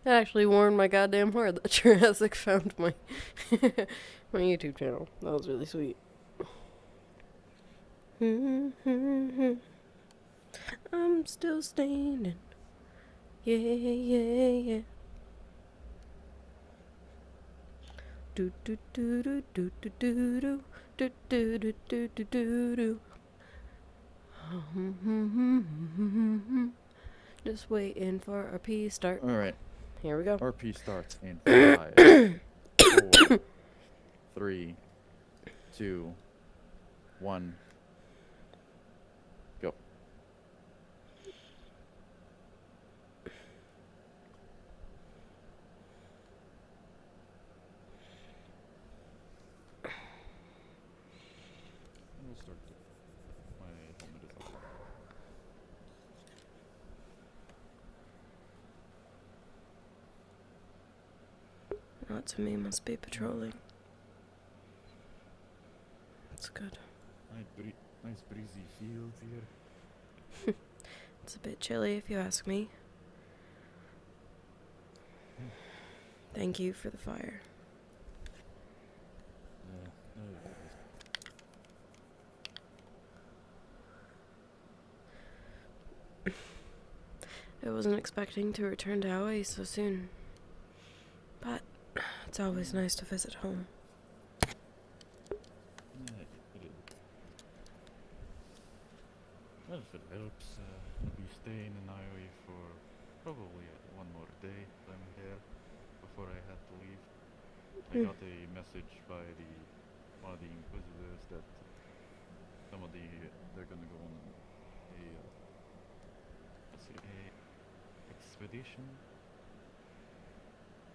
It actually warmed my goddamn heart that Jurassic found my my YouTube channel. That was really sweet. I'm still standing. Yeah, yeah, yeah. Do do do do do do do do do do do do do do do. Just waiting for our P start. All right. Here we go. RP starts in 5, 4, 3, 2, 1. Go. We'll start. My helmet is up. Not to me, must be patrolling. That's good. Nice breezy fields here. It's a bit chilly if you ask me. Thank you for the fire. I wasn't expecting to return to Hawaii so soon. But it's always nice to visit home. Well, if it helps, I'll be staying in Iowa for probably one more day if I'm here before I have to leave. I got a message by one of the inquisitors that they're gonna go on a expedition.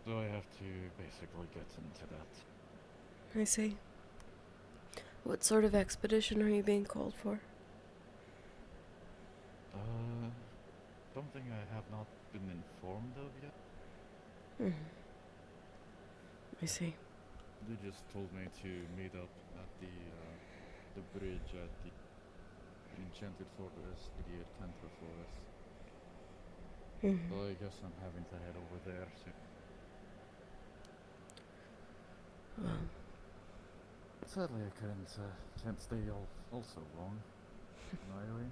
So I have to basically get into that. I see. What sort of expedition are you being called for? Something I have not been informed of yet. I see. They just told me to meet up at the bridge at the Enchanted Forest, the Cantor Forest. So I guess I'm having to head over there soon. Well, Sadly, I can't stay all so long in Iowa.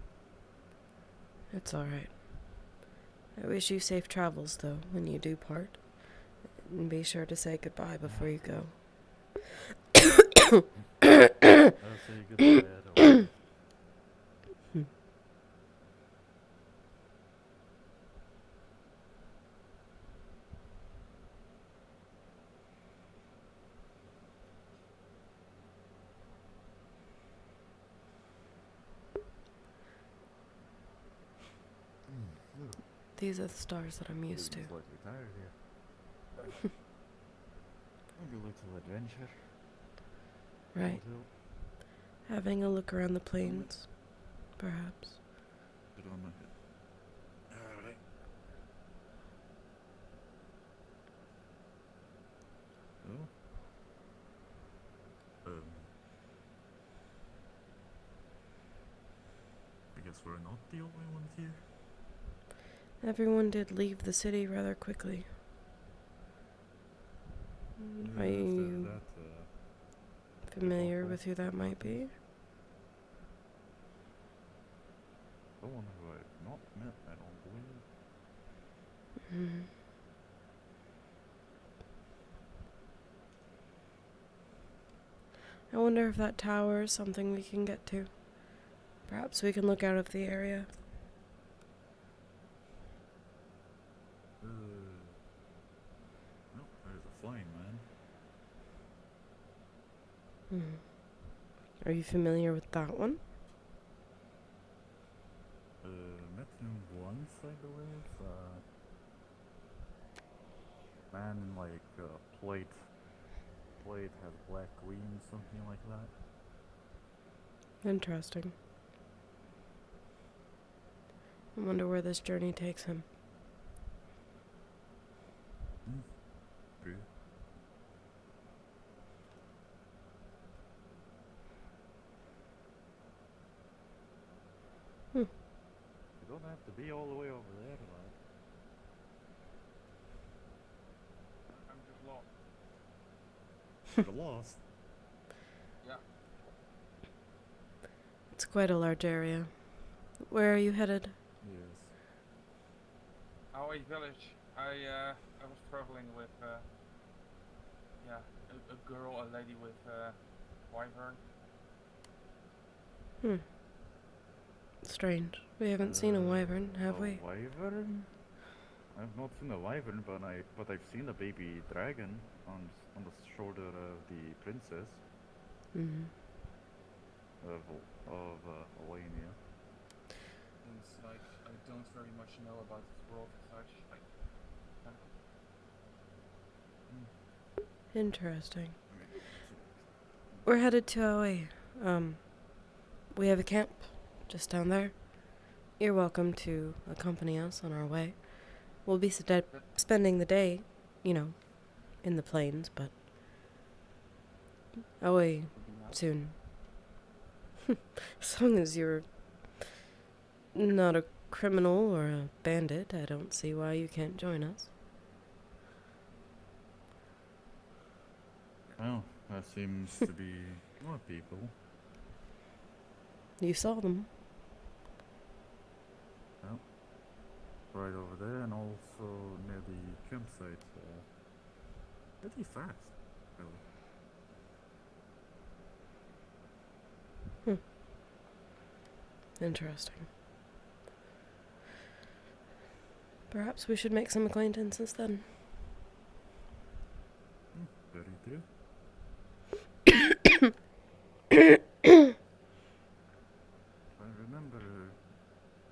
it's alright. I wish you safe travels, though, when you do part. And be sure to say goodbye before you go. I'll say goodbye at all. These are the stars that I'm used to. Slightly tired here. Maybe a little adventure. Right. Having a look around the plains, perhaps. Put it on my head. Alright. Oh. I guess we're not the only ones here. Everyone did leave the city rather quickly. Are you familiar with who that might be? Someone who I've not met, I don't believe. I wonder if that tower is something we can get to. Perhaps we can look out of the area. Oh, there's a flying man. Are you familiar with that one? Met him once, I believe. Man in like plate has black wings, something like that. Interesting. I wonder where this journey takes him. True. You don't have to be all the way over there, You're lost. Yeah. It's quite a large area. Where are you headed? Yes. Our village. I was traveling with yeah, a girl, a lady with wyvern. Hmm. Strange. We haven't seen a wyvern, have A we? wyvern? I've not seen a wyvern, but I've seen a baby dragon on the shoulder of the princess Mm-hmm. of Valenia. Things like I don't very much know about this world as such. Like, kind of. Interesting. I mean, We're headed to Aoi. We have a camp just down there. You're welcome to accompany us on our way. We'll be spending the day, you know, in the plains, but Aoi Would be nice. soon. As long as you're not a criminal or a bandit, I don't see why you can't join us. well, there seems to be more people. You saw them. Well, right over there, and also near the campsite. Pretty fast, really. Interesting. Perhaps we should make some acquaintances then. Very true. If I remember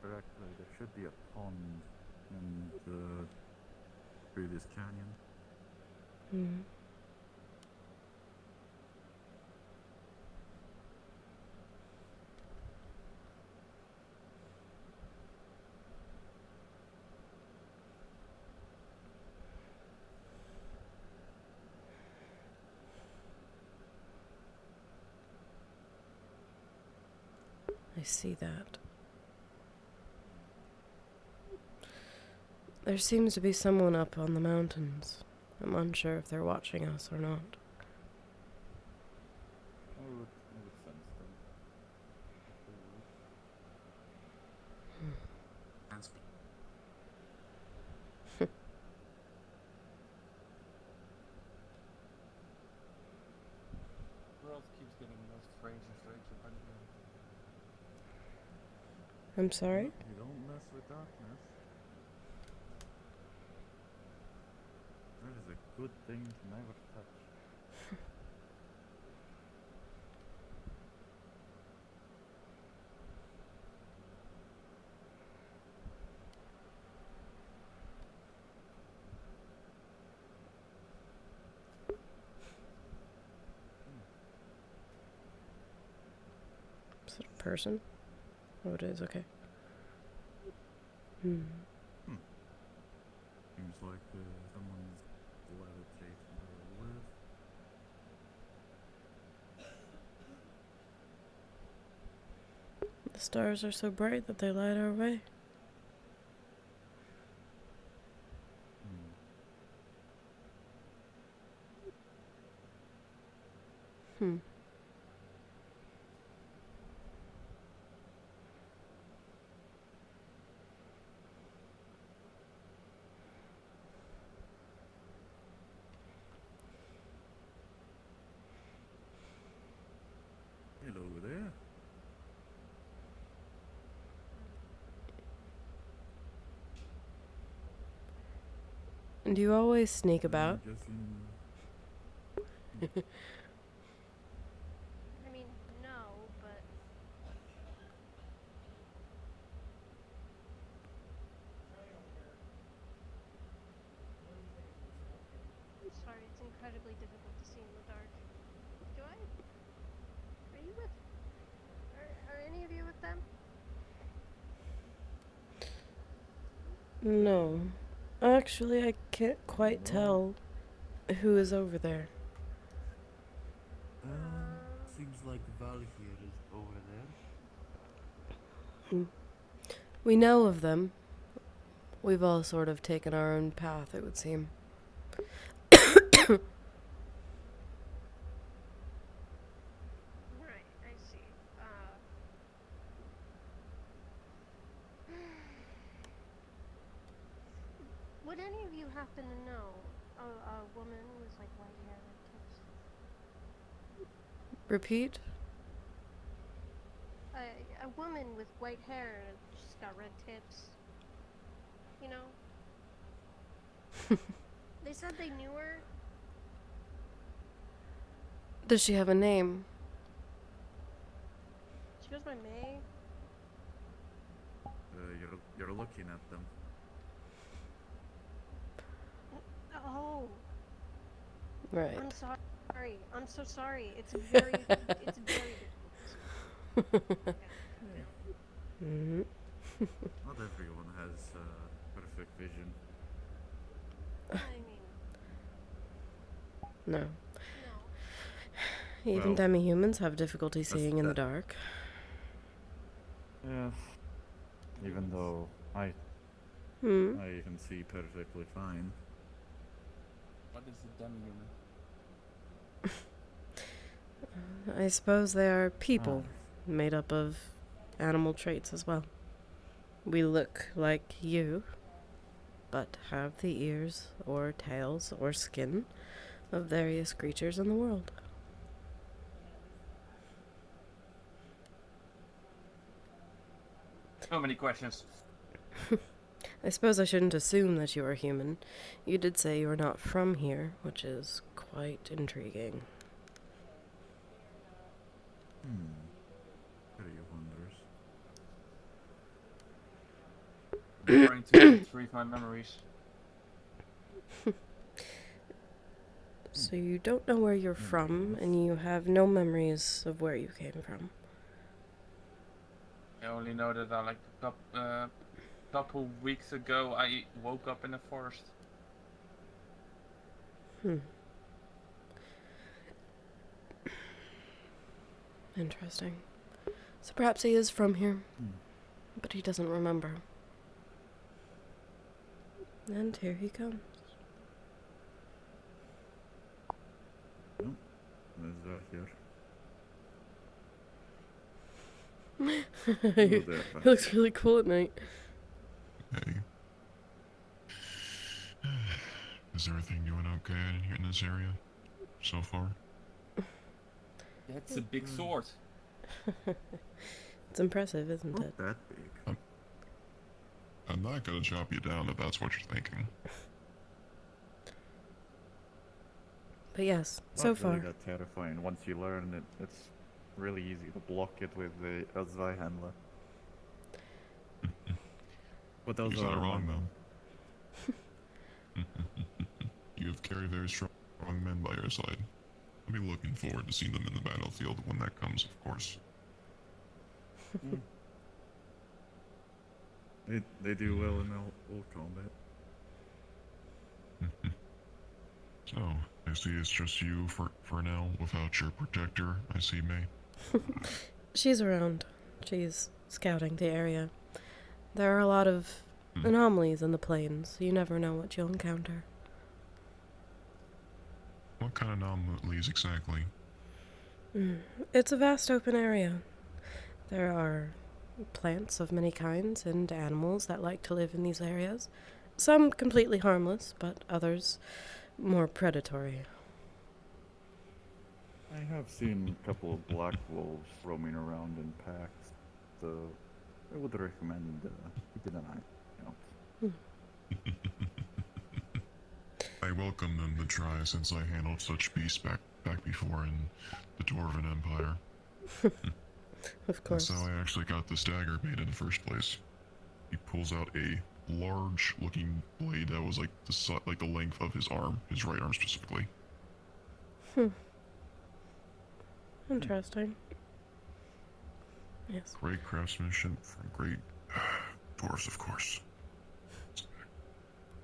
correctly, there should be a pond in the previous canyon. Mm. I see that. There seems to be someone up on the mountains. I'm unsure if they're watching us or not. I would sense them. World keeps getting more strange and stranger by the minute. I'm sorry? You don't mess with darkness. That is a good thing to never touch. Is it a person? Oh, it is, okay. Hmm. Seems like someone's levitating or live. The stars are so bright that they light our way. Hmm. Hello there. And do you always sneak about? I'm guessing. I mean, no, but sorry, it's incredibly difficult to see in the dark. Do I? Are you with? Are any of you with them? No. Actually, I can't quite tell who is over there. Seems like Val here is over there. We know of them. We've all sort of taken our own path, it would seem. Would any of you happen to know a woman with like white hair and tips? Repeat? A woman with white hair and she's got red tips. You know? They said they knew her. Does she have a name? She goes by May. You're looking at them. Oh, Right. I'm sorry. I'm so sorry. It's very difficult to see. Mm-hmm. Not everyone has perfect vision. I mean, No. no. Even Well, demi-humans have difficulty seeing in the that- dark. Yeah. Even though I Hmm. can see perfectly fine. What is a demi-human? I suppose they are people made up of animal traits as well. We look like you, but have the ears or tails or skin of various creatures in the world. So many questions. I suppose I shouldn't assume that you are human. You did say you are not from here, which is quite intriguing. Very wonders. I'm trying to retrieve my memories. So you don't know where you're from, and you have no memories of where you came from. I only know that I couple weeks ago I woke up in a forest. Interesting. So perhaps he is from here, but he doesn't remember. And here he comes. Is that here? He looks really cool at night. Hey. Is everything going okay in here in this area so far? That's a big sword. It's impressive, isn't Not it? that big. I'm not gonna chop you down if that's what you're thinking. But yes, Not so really far. that terrifying. Once you learn it, it's really easy to block it with the Azai handler. But those He's are not wrong, mine. though. You have carried very strong men by your side. I'll be looking forward to seeing them in the battlefield when that comes, of course. They do well in all combat. So, I see it's just you for now, without your protector, I see, May. She's around. She's scouting the area. There are a lot of anomalies in the plains. You never know what you'll encounter. What kind of anomalies exactly? It's a vast open area. There are plants of many kinds and animals that like to live in these areas. Some completely harmless, but others more predatory. I have seen a couple of black wolves roaming around in packs, so I would recommend keeping an eye out. I welcome them to try, since I handled such beasts back before in the Dwarven Empire. Of course. That's how I actually got this dagger made in the first place. He pulls out a large-looking blade that was like the length of his arm, his right arm specifically. Interesting. Yes. Great craftsmanship from great dwarves, of course.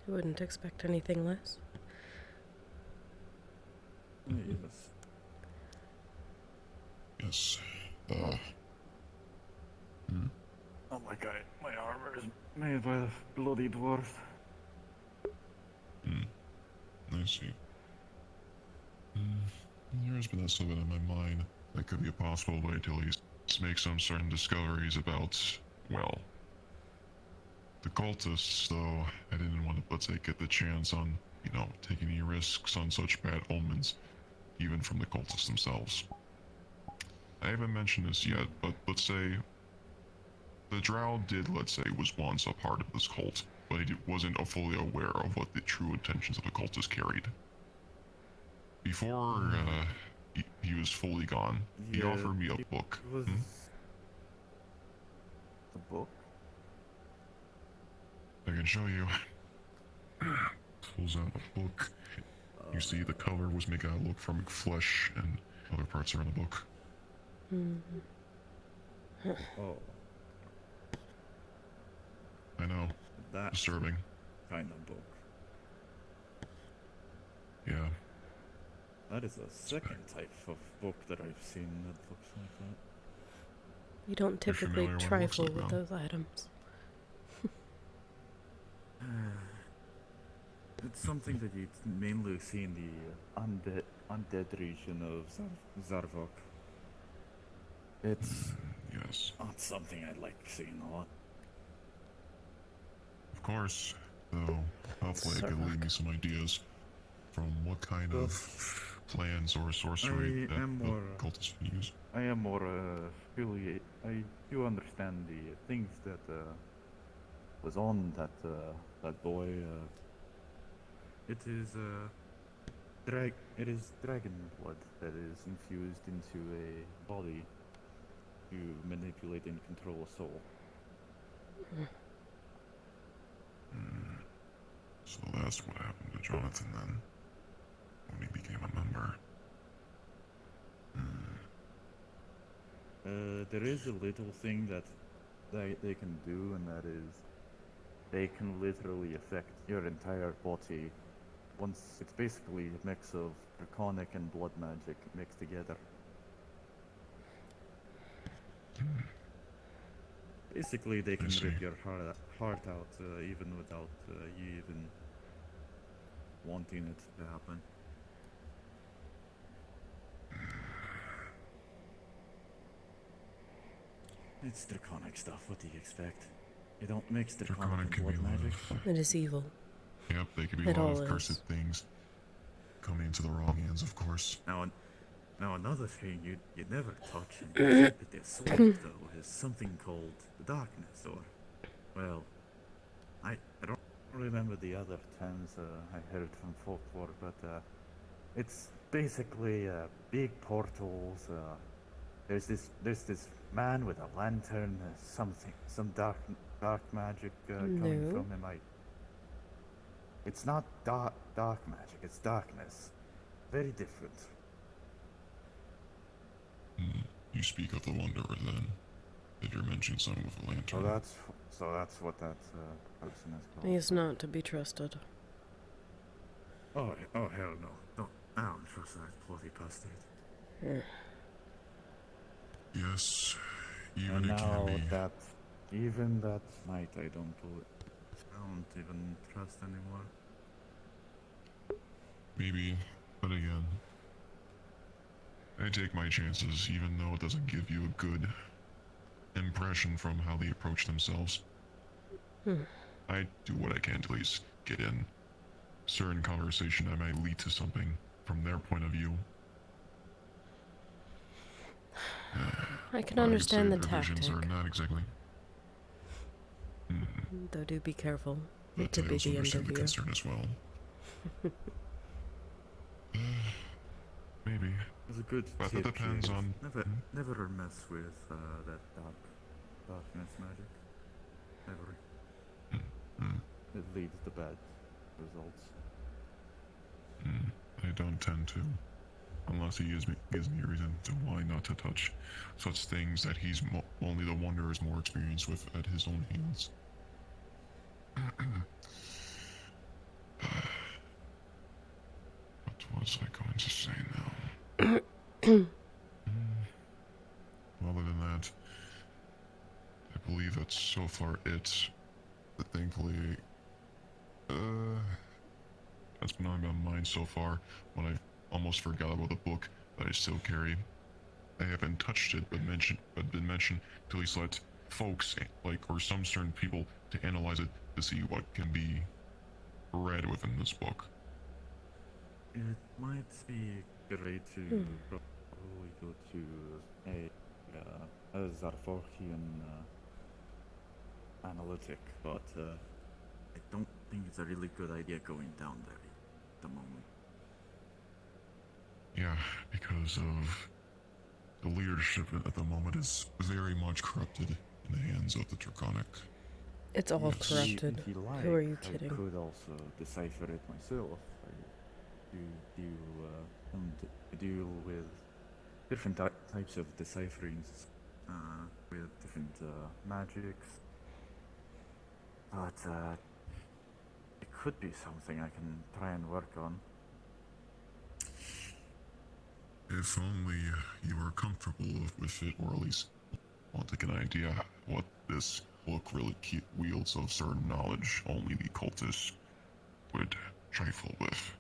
You wouldn't expect anything less. Yes. Yes. Oh my god, my armor is made by the bloody dwarf. I see. There's been something in my mind that could be a possible way to at least make some certain discoveries about, well, The cultists, though, I didn't want to, let's say, get the chance on, taking any risks on such bad omens, even from the cultists themselves. I haven't mentioned this yet, but let's say the drow let's say, was once a part of this cult, but he wasn't fully aware of what the true intentions of the cultists carried. Before he was fully gone, he offered me a book. Was the book? I can show you. Pulls out a book. You see the cover was made out of look from flesh, and other parts are in the book. Oh, I know. that Disturbing. kind of book. Yeah. That is a second type of book that I've seen that looks like that. We don't You're typically familiar with what it looks trifle like with now? those items. It's something that you mainly see in the undead region of Zarvok. It's Yes. not something I like seeing a lot. Of course. Though, hopefully it could lead me some ideas from what kind of plans or sorcery I am that more, the cultists can use. I am more affiliate. I do understand the things that was on that boy. It is dragon blood that is infused into a body to manipulate and control a soul. So that's what happened to Jonathan then, when he became a member. There is a little thing that they can do, and that is they can literally affect your entire body. Once it's basically a mix of draconic and blood magic mixed together. Basically, they can rip your heart out even without you even wanting it to happen. It's draconic stuff. What do you expect? You don't mix draconic and blood magic. It is evil. Yep, they could be a lot of cursed things coming into the wrong hands, of course. Now another thing you never touch with this sword though is something called the darkness, or well, I don't remember the other terms I heard from folklore, but it's basically big portals. There's this man with a lantern, some dark magic coming from him. It's not dark magic, it's darkness. Very different. You speak of the Wanderer then? Did you mention something with a lantern? So that's what that person is called. He is not to be trusted. Oh hell no. I don't trust that bloody bastard. Yes, even And it now can be. even that night I don't even trust anymore. Maybe, but again, I take my chances even though it doesn't give you a good impression from how they approach themselves. I do what I can to at least get in certain conversation that might lead to something from their point of view. I can understand the their tactic, visions are not exactly. though do be careful. It But could I be also the end understand of the you. concern as well. Maybe. It's a good But tip it depends here. on. Never mess with that darkness magic. Never. It leads to bad results. I don't tend to. Unless he gives me a reason to why not to touch such things that he's only the Wanderer is more experienced with at his own hands. What was I going to say now? Other than that, I believe that's so far it. But thankfully, that's been on my mind so far when I almost forgot about the book that I still carry. I haven't touched it, but been mentioned to at least let folks, like, or some certain people, to analyze it to see what can be read within this book. It might be great to probably go to a Zarforkian analytic, but I don't think it's a really good idea going down there at the moment. Yeah, because of the leadership at the moment is very much corrupted in the hands of the Draconic. It's all Yes. corrupted. If you like, Who are you kidding? I could also decipher it myself. I deal with different types of decipherings, with different magics. But it could be something I can try and work on. If only you were comfortable with it, or at least want to get an idea what this book really wields of certain knowledge only the cultists would trifle with.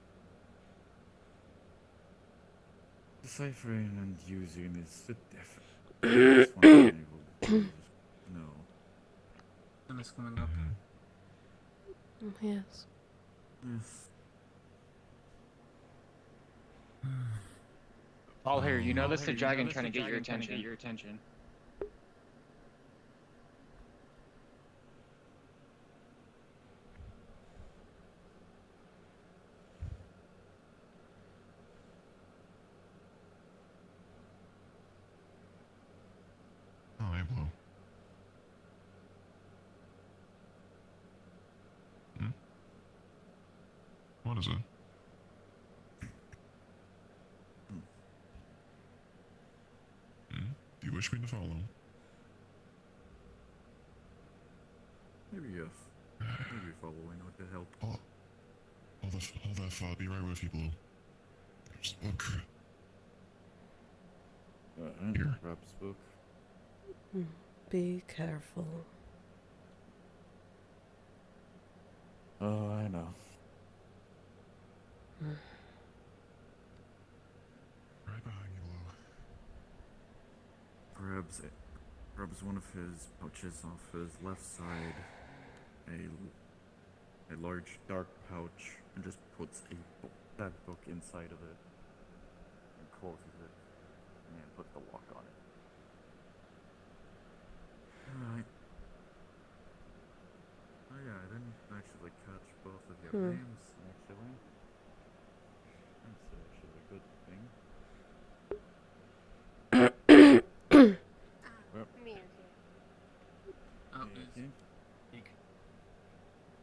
Deciphering and using is a bit different. This one I will no. Sun is coming up. Yes. Yes. All here, you know that's the dragon trying to get your attention. Oh, hey, Blue. What is it? Do you wish me to follow? Maybe yes. Maybe following would help. Hold that thought. Be right with you, Blue. There's the book. Here. Grab this book. Be careful. Oh, I know. Right behind you, Blue. Grabs one of his pouches off his left side, a large dark pouch, and just puts that book inside of it, and closes it, and then puts the lock on it. Alright. Oh yeah, I didn't actually catch both of your names, actually. That's actually a good thing. Me Oh, Z.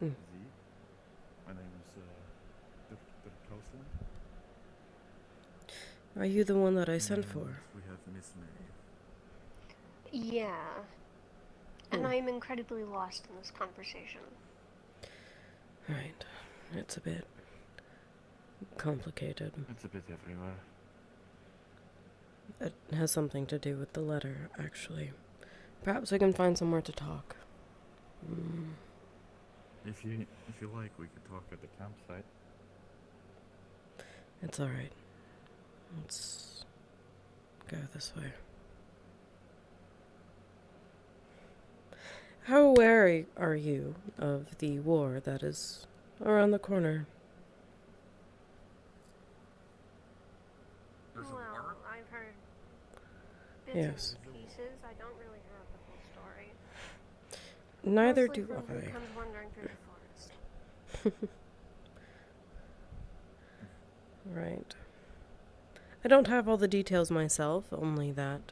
Mm. My name is Dr. Kausland. Are you the one that I sent And for? we have Miss May. Yeah. And Oh. I'm incredibly lost in this conversation. Right. It's a bit complicated. It's a bit everywhere. It has something to do with the letter, actually. Perhaps we can find somewhere to talk. If you like, we could talk at the campsite. It's alright. Let's go this way. How aware are you of the war that is around the corner? there's a Well, war? I've heard bits Yes. and pieces. I don't really have the full story. Neither Mostly do from who I. comes wandering through the forest. Right. I don't have all the details myself, only that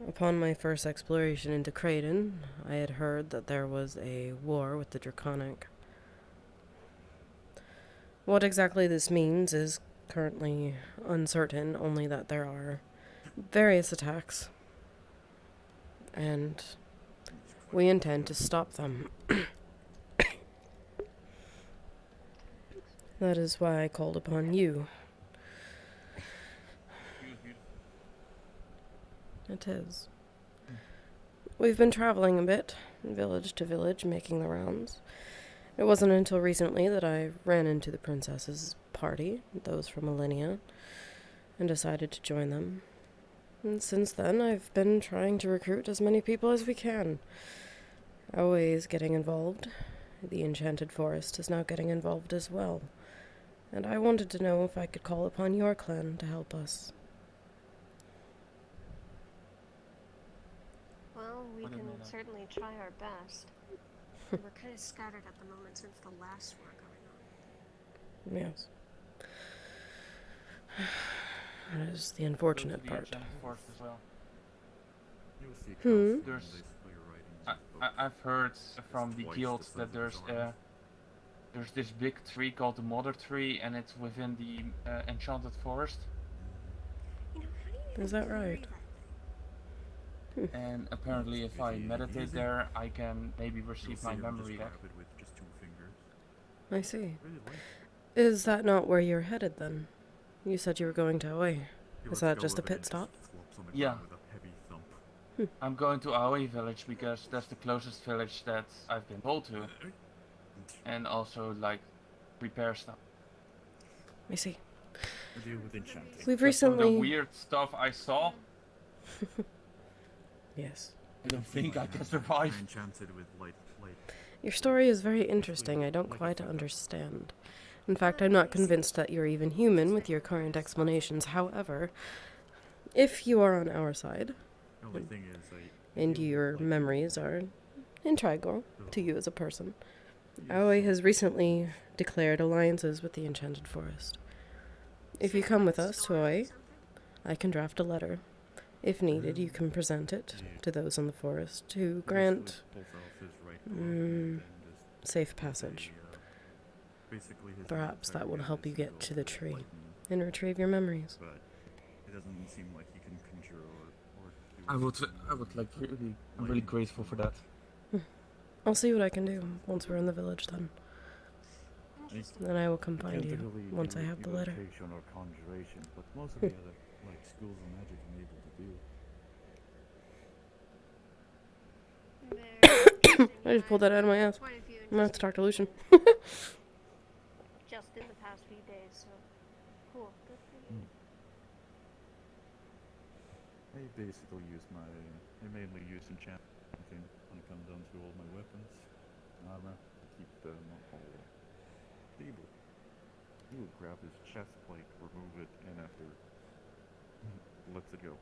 upon my first exploration into Creighton, I had heard that there was a war with the Draconic. What exactly this means is currently uncertain, only that there are various attacks, and we intend to stop them. That is why I called upon you. It is. We've been traveling a bit, village to village, making the rounds. It wasn't until recently that I ran into the princess's party, those from Valenia, and decided to join them. And since then, I've been trying to recruit as many people as we can. Always getting involved. The Enchanted Forest is now getting involved as well. And I wanted to know if I could call upon your clan to help us. Well, we I don't can know that. certainly try our best. We're kind of scattered at the moment since the last war going on. Yes. That is the unfortunate Go to the part. Enchanted Forest as well. You'll see Hmm. Campfires There's- when they spell your writings in the book. I've heard from the twice guild the size that of his there's this big tree called the Mother Tree, and it's within the Enchanted Forest. You know, how do you even Is that carry right? that thing? And apparently, if I meditate there, I can maybe You'll receive see my him memory just back. grab it with just 2 fingers. I see. Really like Is that not where you're headed then? You said you were going to Aoi. He Is lets that go just of a it pit and stop? just flops on the Yeah. ground with a heavy thump. I'm going to Aoi village because that's the closest village that I've been told to, and also like repair stuff. I see. We deal with enchanting. We've But from the recently... weird stuff I saw, Yes. I don't think I can survive. Enchanted with light. Your story is very interesting. I don't quite understand. In fact, I'm not convinced that you're even human with your current explanations. However, if you are on our side, The only thing is, and your memories are integral to you as a person, Aoi has recently declared alliances with the Enchanted Forest. If you come with us to Aoi, I can draft a letter. If needed, you can present it to those in the forest to grant safe passage. Perhaps that will help you get to the tree and retrieve your memories. But it doesn't seem like he can conjure or do I would like really, I'm really grateful for that. I'll see what I can do once we're in the village then. Interesting. Then I will come find you once I have the letter. Or conjuration, but most of the other schools of magic I'm able to do. I just pulled that out of my ass. Quite a few I'm gonna have to talk to Lucian. just in the past few days, so cool. Good for you. I basically I mainly use enchanting when it comes down to all my weapons, armor, to keep them all stable. He will grab his chest plate, remove it, and after lets it go.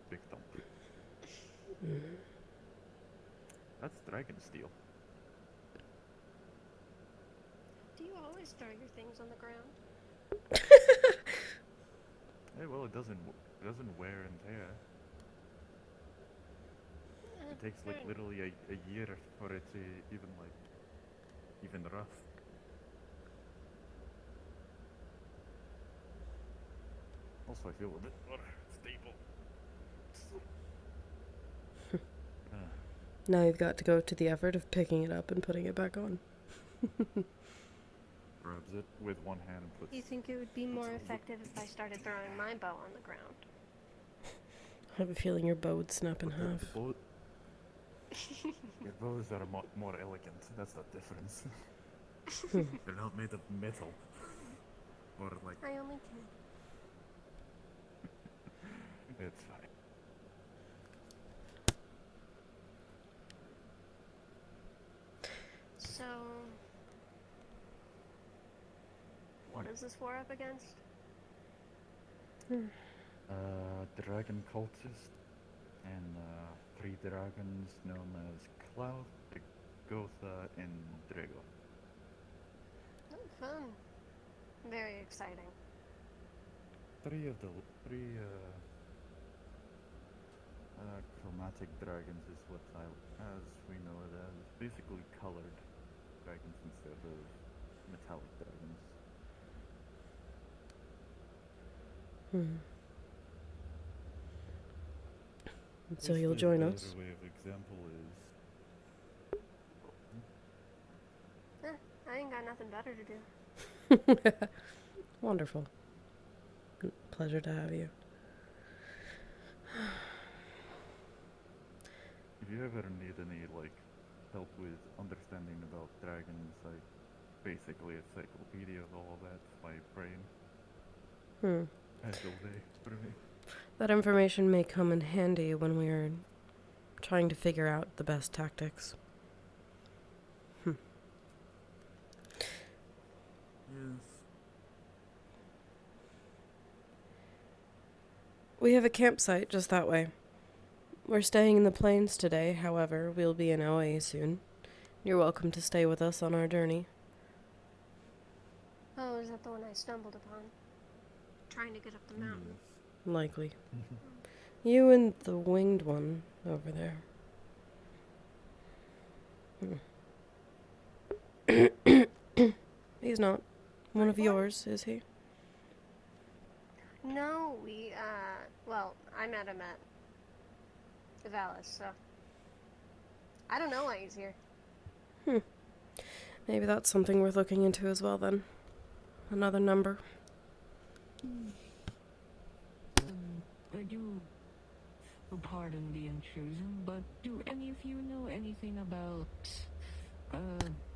Big thump. That's dragon steel. Do you always throw your things on the ground? Hey, well, it doesn't wear and tear. It takes fair enough. literally a year for it to even rough. Also, I feel a bit more stable. Now you've got to go to the effort of picking it up and putting it back on. Grabs it with one hand and puts. You think it would be more effective if I started throwing my bow on the ground? I have a feeling your bow would snap in half. Your bows are more elegant. That's the difference. They're not made of metal. Or like. I only can. It's fine. So, what is this war up against? Dragon cultist and 3 dragons known as Cloud, Gotha, and Drago. Oh, fun. Very exciting. 3 chromatic dragons is what as we know it as, basically colored dragons instead of metallic dragons. So you'll join A us? better way of example is I ain't got nothing better to do. Wonderful. Pleasure to have you. if you ever need any help with understanding about dragons, basically a encyclopedia of all of that. My brain has all day for me. That information may come in handy when we are trying to figure out the best tactics. Yes. We have a campsite just that way. We're staying in the plains today, however, we'll be in OA soon. You're welcome to stay with us on our journey. Oh, is that the one I stumbled upon? Trying to get up the mountain. Likely. You and the winged one over there. He's not one of What? yours, is he? No, well, I met him at the Valis, so I don't know why he's here. Maybe that's something worth looking into as well, then. Another number. I do pardon the intrusion, but do any of you know anything about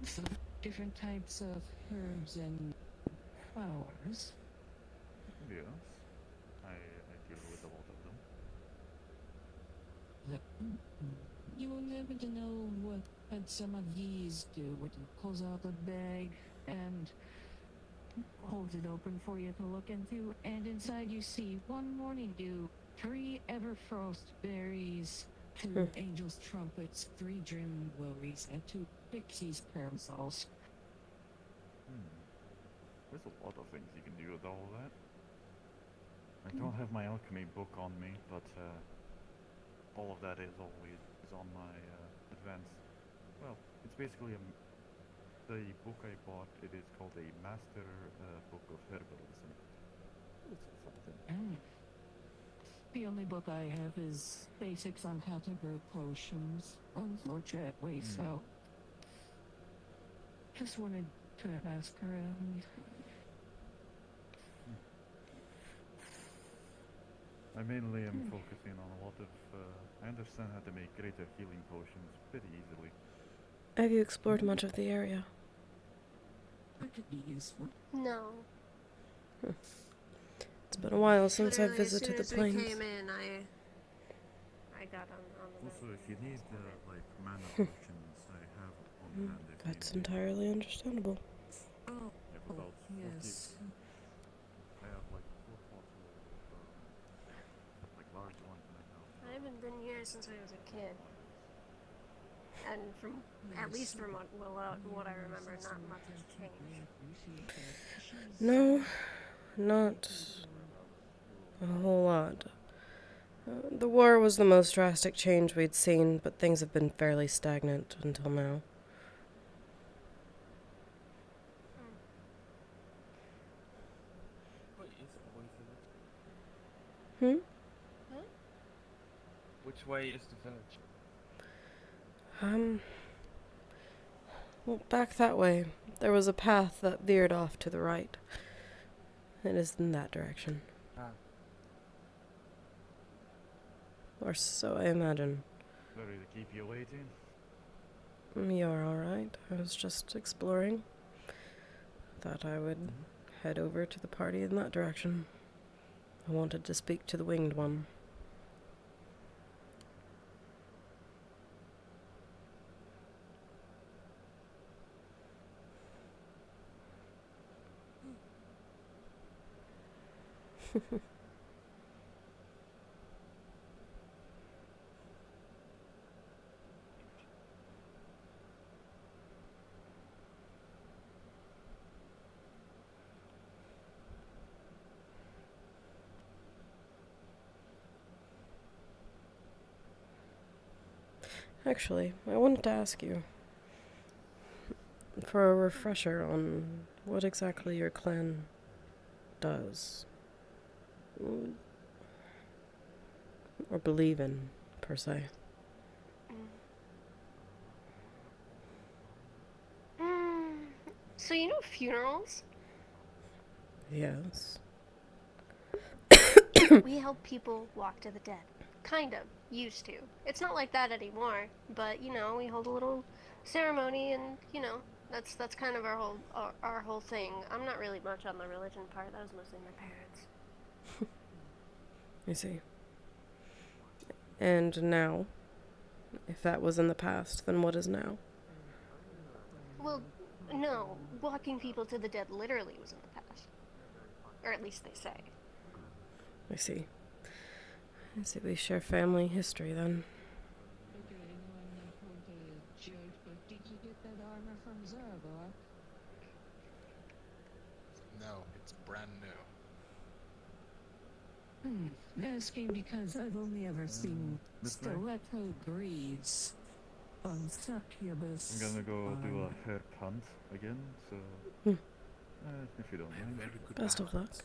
some different types of herbs and flowers? Yes. I deal with a lot of them. You will never to know what some of these do. When you pulls out the bag and holds it open for you to look into, and inside you see 1 morning dew, 3 everfrost berries, 2 angels' trumpets, 3 dream willows, and 2 pixies' parasols. There's a lot of things you can do with all of that. I don't have my alchemy book on me, but all of that is always on my advanced. Well, it's basically the book I bought. It is called a Master Book of Herbalism. It's something. The only book I have is Basics on How to Grow Potions, unfortunately, so just wanted to ask around. I mainly am focusing on a lot of. I understand how to make greater healing potions pretty easily. Have you explored much of the area? That could be useful. No. It's been a while since I Literally, visited the as soon as we plains. came in, I got on the Also, map. if you need like mana potions, I have on hand. If That's need be. entirely understandable. I have about 40. Yes. I have like 4 bottles of like large ones, and I have. I haven't been here since I was a kid. And from, at least from what I remember, not much has changed. No, not a whole lot. The war was the most drastic change we'd seen, but things have been fairly stagnant until now. Which way is the village? Well, back that way. There was a path that veered off to the right. It is in that direction. Or so I imagine. Sorry to keep you waiting. You're alright. I was just exploring. Thought I would head over to the party in that direction. I wanted to speak to the winged one. Actually, I wanted to ask you for a refresher on what exactly your clan does. Or believe in, per se. So you know funerals? Yes. We help people walk to the dead. Kind of. Used to. It's not like that anymore, but you know, we hold a little ceremony and, you know, that's kind of our whole thing. I'm not really much on the religion part. That was mostly my parents. I see. And now, if that was in the past, then what is now? Well, no, walking people to the dead literally was in the past. Or at least they say. I see. I see we share family history then. Okay, I know I'm not one to judge, but did you get that armor from Zarvok? No, it's brand new. Asking because I've only ever seen this way? stiletto breeds on succubus. I'm gonna go do armor. a hair punt again, so if you don't I have mind. very good Best of luck. balance.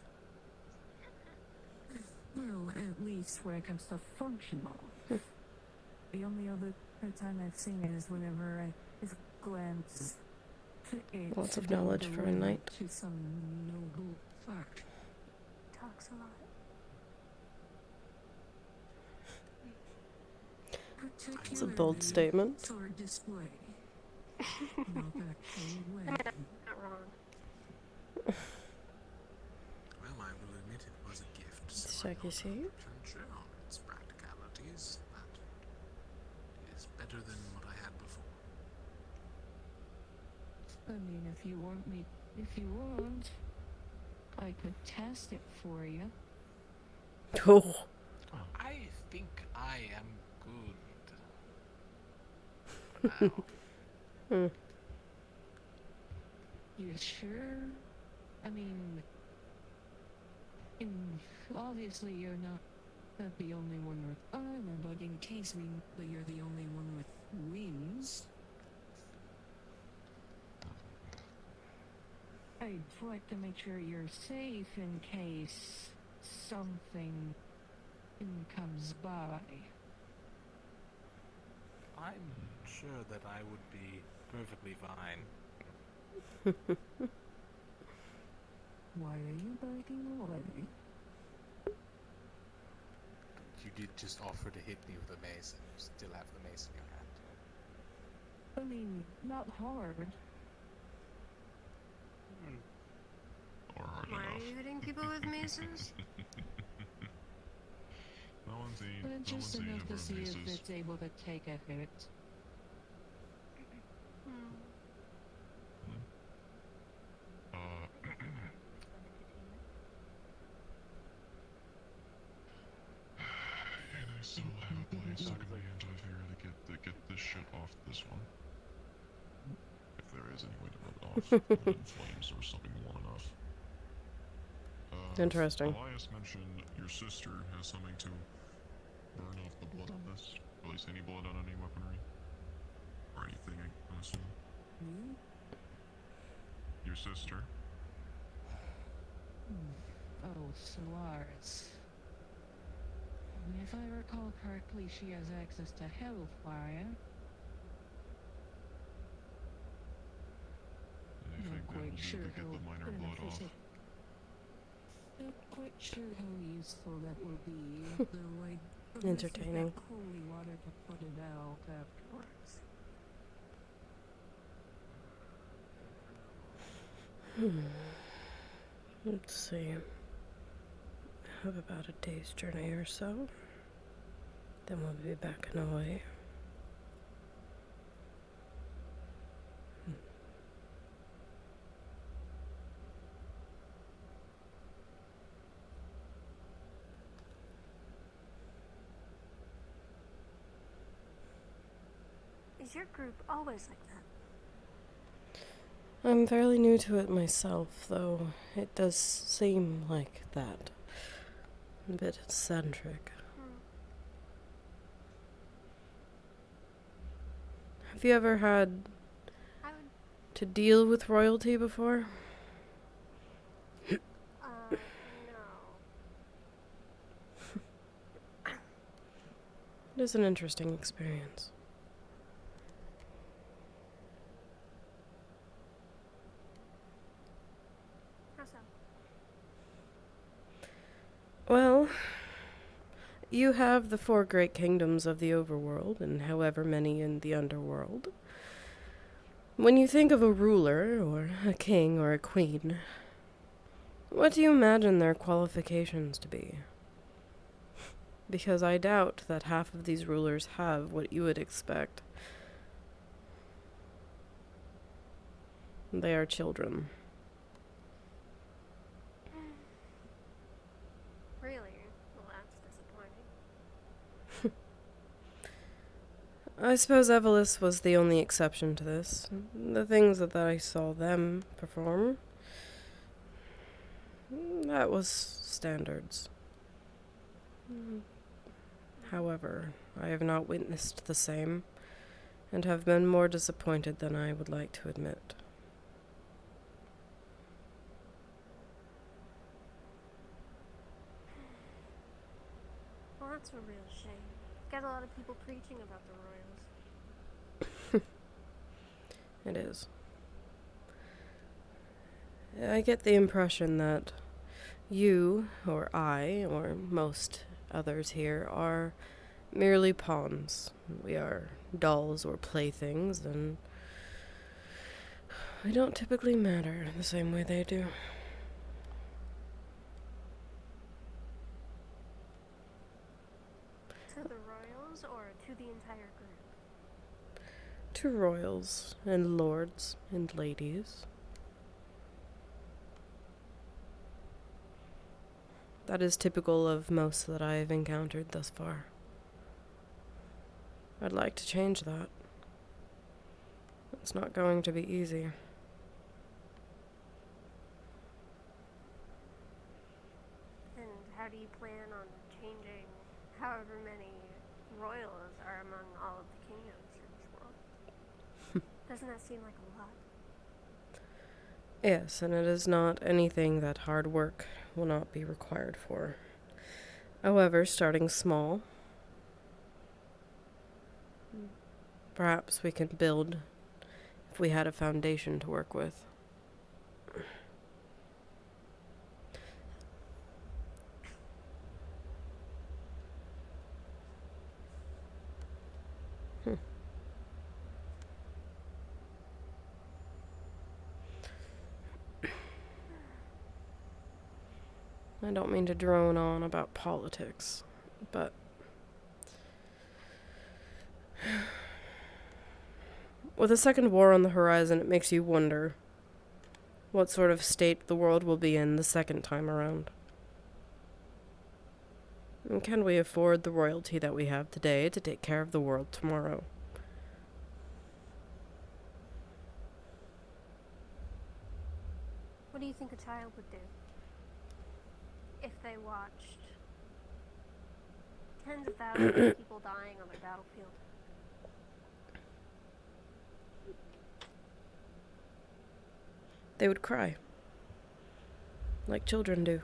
Well, at least when it comes to functional. The only other time I've seen it is whenever I just glance to it. Lots of to knowledge build for a way knight. To some noble fact. Talks a lot. It's a bold statement. For display. Not actually I mean, wearing. I'm not wrong. Well, I will admit it was a gift. Let's So check I'm your not sheet. 100% sure on its practicalities, but it is better than what I had before. I mean, if you want, I could test it for you. Oh, I think I am good. Now, You sure? I mean, obviously you're not the only one with armor, but in case we know that you're the only one with wings, I'd like to make sure you're safe in case something comes by. I'm sure that I would be perfectly fine. Why are you backing away? You did just offer to hit me with a mace, and you still have the mace in your hand. I mean, not hard. Or hard Why are enough. you hitting people with maces? No one's But no just one's enough to ever see if maces. it's able to take a hit. And I still have a place I can hand over here to get this shit off this one. If there is any way to rub it off. Not in flames or something warm enough. Interesting. Elias mentioned your sister has something to burn off the blood on this. Release any blood on any weaponry. Or anything, I assume. Me? Your sister. Oh, Solaris. If I recall correctly, she has access to Hellfire. I think Not that will quite do sure to get how the minor blood off. beneficial. Not quite sure how useful that will be, though I Entertaining. holy water to put it out afterwards. Let's see. Have about a day's journey or so. Then we'll be back in Hawaii. Is your group always like that? I'm fairly new to it myself, though it does seem like that. A bit eccentric. Have you ever had I would, to deal with royalty before? no. It is an interesting experience. How so? Well, you have the 4 great kingdoms of the overworld, and however many in the underworld. When you think of a ruler, or a king, or a queen, what do you imagine their qualifications to be? because I doubt that half of these rulers have what you would expect. They are children. Really? Well, that's disappointing. I suppose Evelys was the only exception to this. The things that I saw them perform, that was standards. However, I have not witnessed the same, and have been more disappointed than I would like to admit. Well, that's a real shame. Got a lot of people preaching about the royals. It is. I get the impression that you, or I, or most others here, are merely pawns. We are dolls or playthings, and we don't typically matter the same way they do. To the royals or to the entire group? To royals and lords and ladies. That is typical of most that I have encountered thus far. I'd like to change that. It's not going to be easy. And how do you plan on changing however many royals are among all of the kingdoms in this world? Doesn't that seem like a lot? Yes, and it is not anything that hard work will not be required for. However, starting small, perhaps we can build if we had a foundation to work with. I don't mean to drone on about politics, but with a second war on the horizon, it makes you wonder what sort of state the world will be in the second time around. And can we afford the royalty that we have today to take care of the world tomorrow? What do you think a child would do if they watched tens of thousands of people dying on their battlefield? They would cry. Like children do.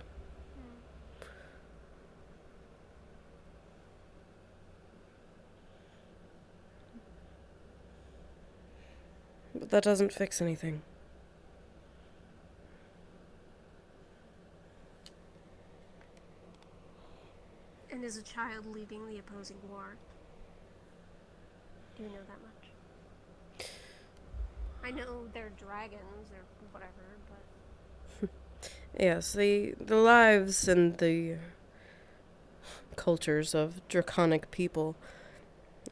But that doesn't fix anything. And is a child leading the opposing war? Do you know that much? I know they're dragons or whatever, but... Yes, the lives and the cultures of draconic people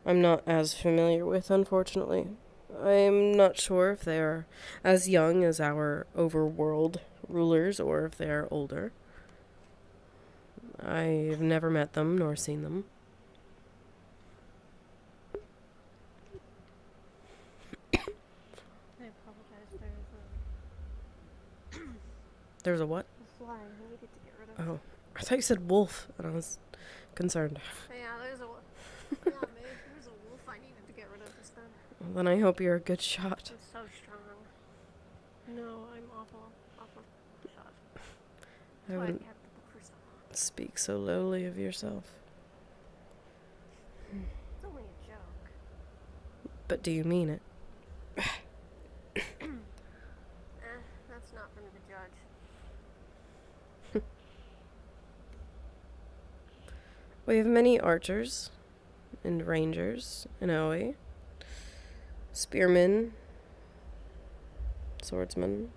I'm not as familiar with, unfortunately. I'm not sure if they are as young as our overworld rulers or if they are older. I've never met them nor seen them. I apologize, There's a what? a fly I needed to get rid of. Oh, I thought you said wolf, and I was concerned. Yeah, there's a wolf. Come on, babe. There's a wolf I needed to get rid of this time. Well, then I hope you're a good shot. I'm so strong. No, I'm awful shot. I That's why I wouldn't kept the book for so long. speak so lowly of yourself. It's only a joke. But do you mean it? That's not for me to judge. We have many archers and rangers in Oe. Spearmen, swordsmen.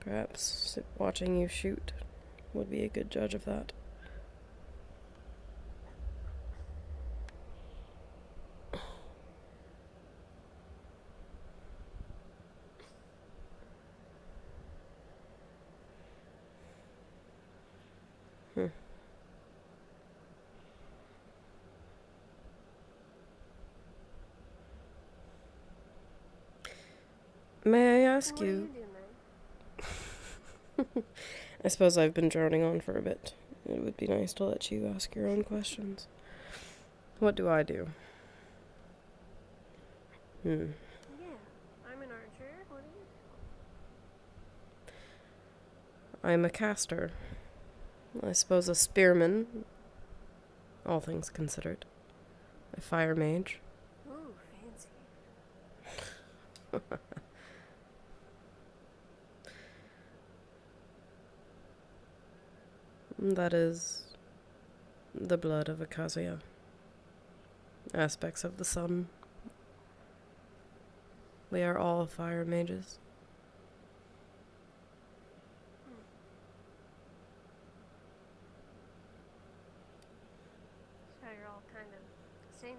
Perhaps watching you shoot would be a good judge of that. May I And ask what do you? you do, Meg? I suppose I've been droning on for a bit. It would be nice to let you ask your own questions. What do I do? Yeah, I'm an archer. What do you do? I'm a caster. I suppose a spearman, all things considered. A fire mage. Ooh, fancy. That is the blood of Acacia. Aspects of the sun. We are all fire mages. So you're all kind of the same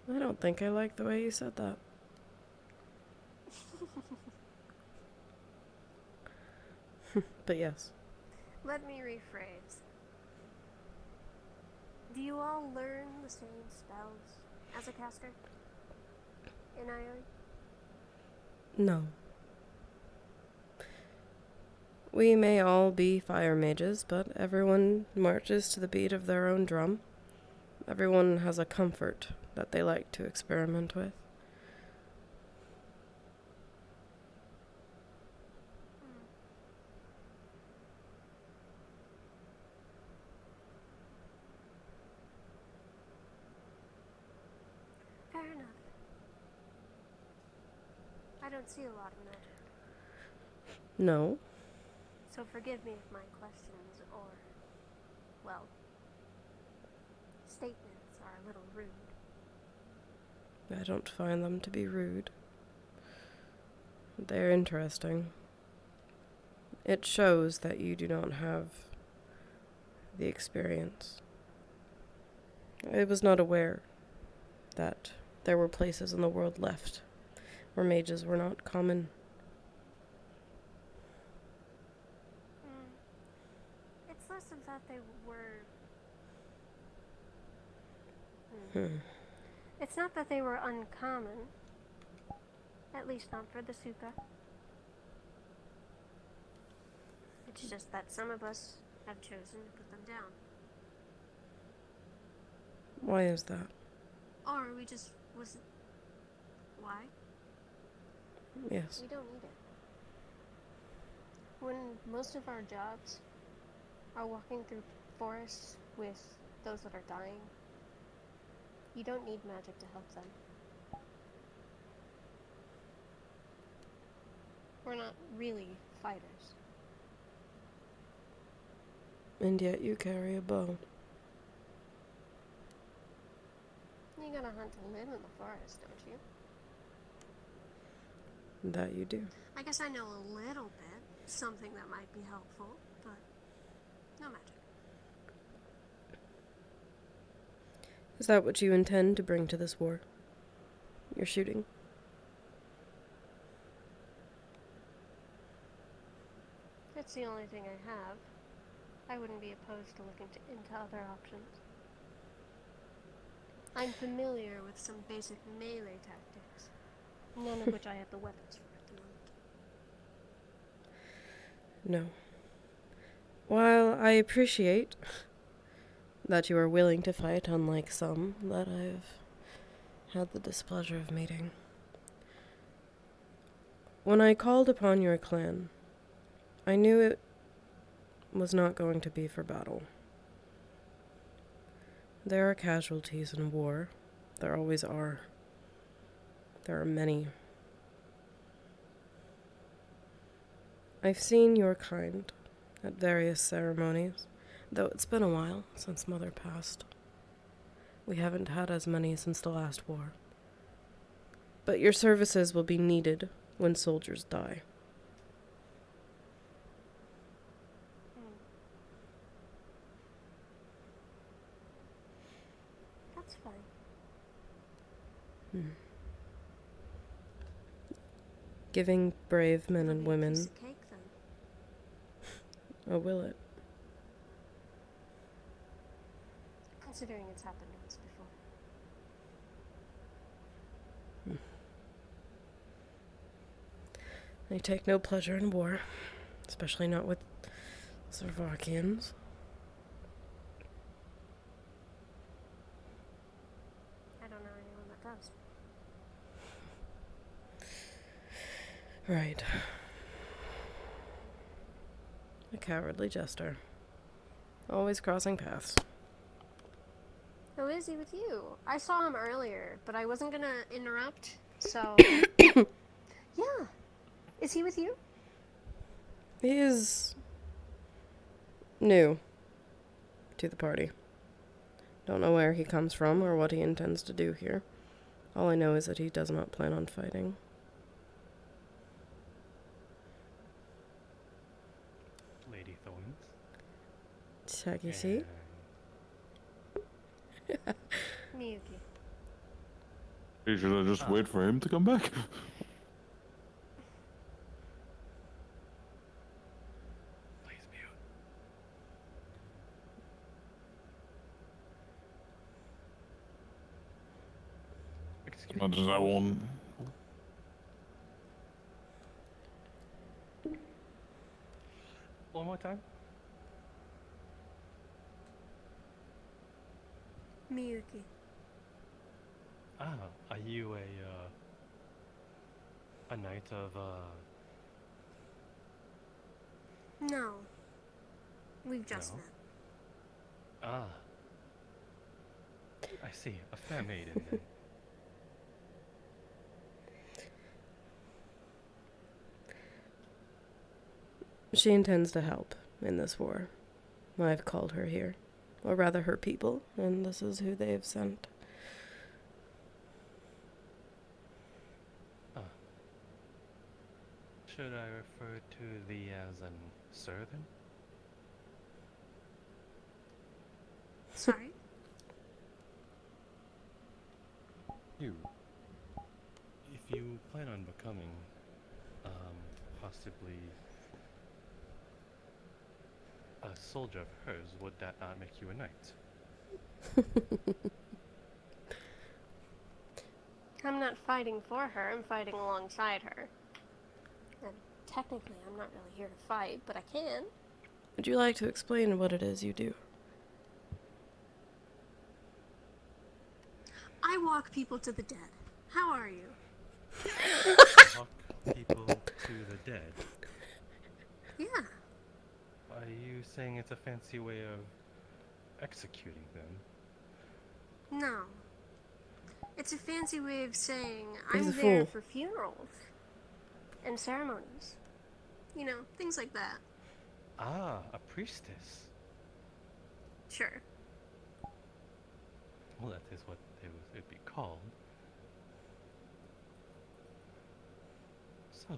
then. I don't think I like the way you said that. But yes. Let me rephrase. Do you all learn the same spells as a caster? In IOE? No. We may all be fire mages, but everyone marches to the beat of their own drum. Everyone has a comfort that they like to experiment with. Fair enough. I don't see a lot of magic. No. So forgive me if my questions or, well, statements are a little rude. I don't find them to be rude. They're interesting. It shows that you do not have the experience. I was not aware that there were places in the world left where mages were not common. It's less of that they were... It's not that they were uncommon. At least not for the Suka. It's just that some of us have chosen to put them down. Why is that? Or we just wasn't... Why? Yes. We don't need it. When most of our jobs are walking through forests with those that are dying, you don't need magic to help them. We're not really fighters. And yet you carry a bow. You gotta hunt to live in the forest, don't you? That you do. I guess I know a little bit, something that might be helpful, but no magic. Is that what you intend to bring to this war? Your shooting? It's the only thing I have. I wouldn't be opposed to looking into other options. I'm familiar with some basic melee tactics, none of which I have the weapons for at the moment. No. While I appreciate that you are willing to fight, unlike some that I've had the displeasure of meeting, when I called upon your clan, I knew it was not going to be for battle. There are casualties in war. There always are. There are many. I've seen your kind at various ceremonies, though it's been a while since Mother passed. We haven't had as many since the last war. But your services will be needed when soldiers die. That's fine. Giving brave men It'll and be a piece women, of cake, then. oh, will it? Considering it's happened once before. They take no pleasure in war, especially not with Slovakians. I don't know anyone that does. Right. A cowardly jester. Always crossing paths. Who is he with you? I saw him earlier, but I wasn't gonna interrupt, so... Yeah. Is he with you? He is new to the party. Don't know where he comes from or what he intends to do here. All I know is that he does not plan on fighting. Lady Thorns. Takeshi? Miyuki. Hey, should I just wait for him to come back? Please mute. Excuse Much as I want. One more time. Miyuki. Ah, are you a knight of No. We've just No? met. Ah. I see, a fair maiden then. She intends to help in this war. I've called her here. Or rather, her people, and this is who they have sent. Ah. Should I refer to thee as an servant? Sorry? You. If you plan on becoming, possibly a soldier of hers, would that not make you a knight? I'm not fighting for her, I'm fighting alongside her. And technically, I'm not really here to fight, but I can. Would you like to explain what it is you do? I walk people to the dead. How are you? Talk people to the dead. Yeah. Are you saying it's a fancy way of executing them? No. It's a fancy way of saying He's I'm a there fool. for funerals and ceremonies. You know, things like that. Ah, a priestess. Sure. Well, that is what it'd be called. So,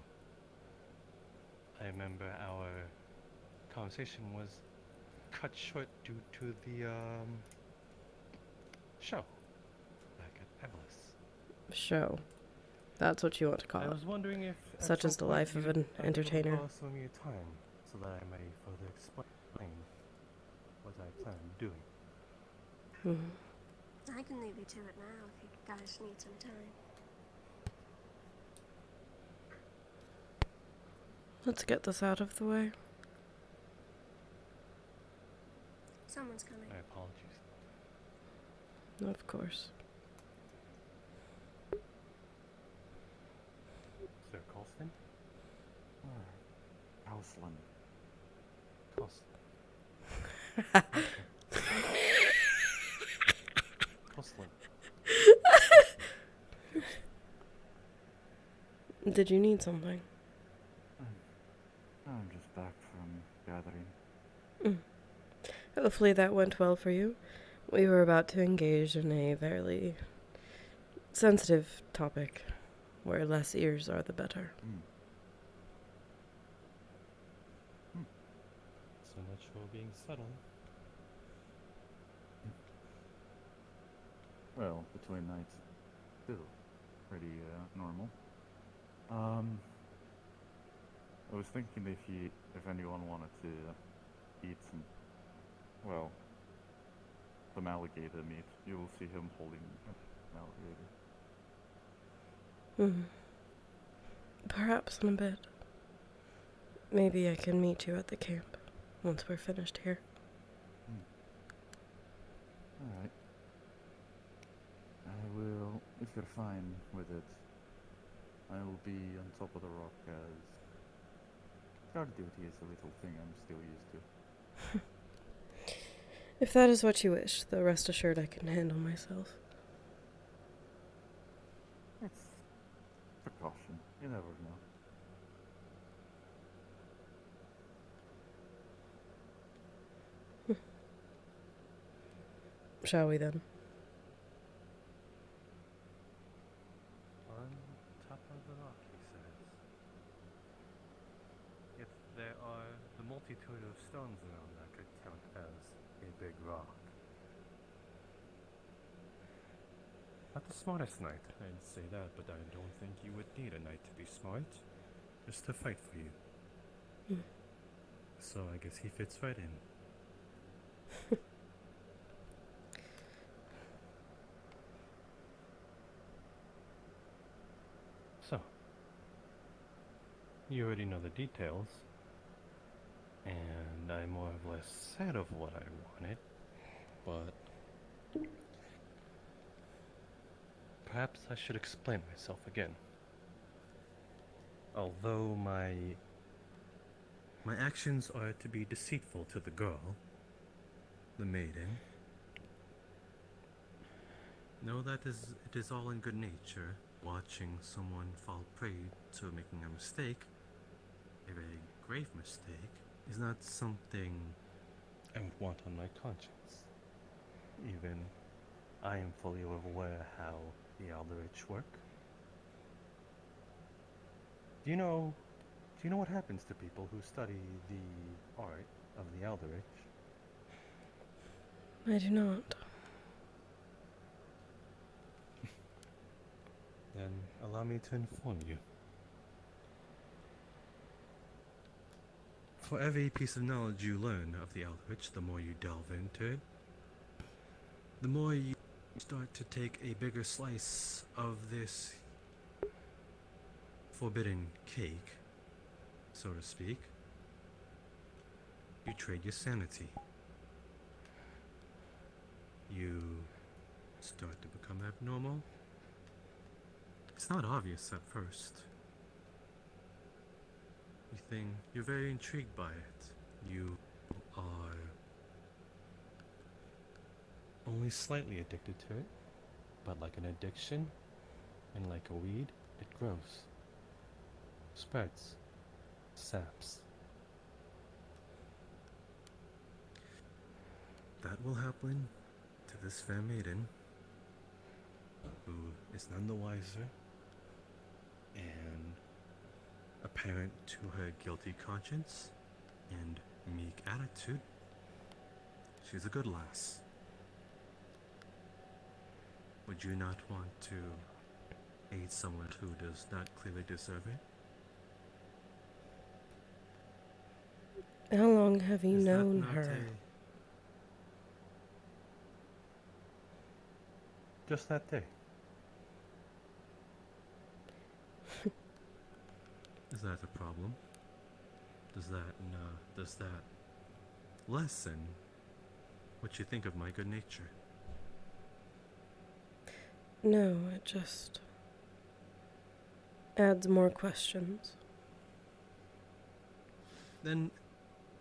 I remember our conversation was cut short due to the show back at Evelys. Show. That's what you want to call I it. was wondering if at Such some is the point life of you'd an be able to entertainer. borrow some of your time so that I may further explain what I plan on doing. Mhm. I can leave you to it now if you guys need some time. Let's get this out of the way. Someone's coming. My apologies. Of course. Sir Colston? Houseland. Colston. Did you need something? I'm just back from gathering. Hopefully that went well for you. We were about to engage in a very sensitive topic, where less ears are the better. So much for being subtle. Well, between nights, still pretty normal. I was thinking if anyone wanted to eat some alligator meat, you will see him holding an alligator. Perhaps in a bit. Maybe I can meet you at the camp once we're finished here. Alright. I will, if you're fine with it, I will be on top of the rock as guard duty is a little thing I'm still used to. If that is what you wish, though rest assured I can handle myself. It's precaution. You never know. Shall we then? On top of the rock, he says. If there are the multitude of stones around, I could count as a big rock. Not the smartest knight, I'd say that, but I don't think you would need a knight to be smart. Just to fight for you. So I guess he fits right in. So, you already know the details, and I more or less said of what I wanted, but perhaps I should explain myself again. Although my actions are to be deceitful to the girl, the maiden, know that it is all in good nature. Watching someone fall prey to making a mistake, a very grave mistake, is not something I would want on my conscience. Even I am fully aware how the Aldrich work. Do you know what happens to people who study the art of the Aldrich? I do not. Then allow me to inform you. For every piece of knowledge you learn of the Aldrich, the more you delve into it, the more you start to take a bigger slice of this forbidden cake, so to speak. You trade your sanity. You start to become abnormal. It's not obvious at first. You think you're very intrigued by it. You are only slightly addicted to it, but like an addiction, and like a weed, it grows, spreads, saps. That will happen to this fair maiden, who is none the wiser, and apparent to her guilty conscience and meek attitude, she's a good lass. Would you not want to aid someone who does not clearly deserve it? How long have you Is that known not her? Just that day. Is that a problem? Does that lessen what you think of my good nature? No, it just adds more questions. Then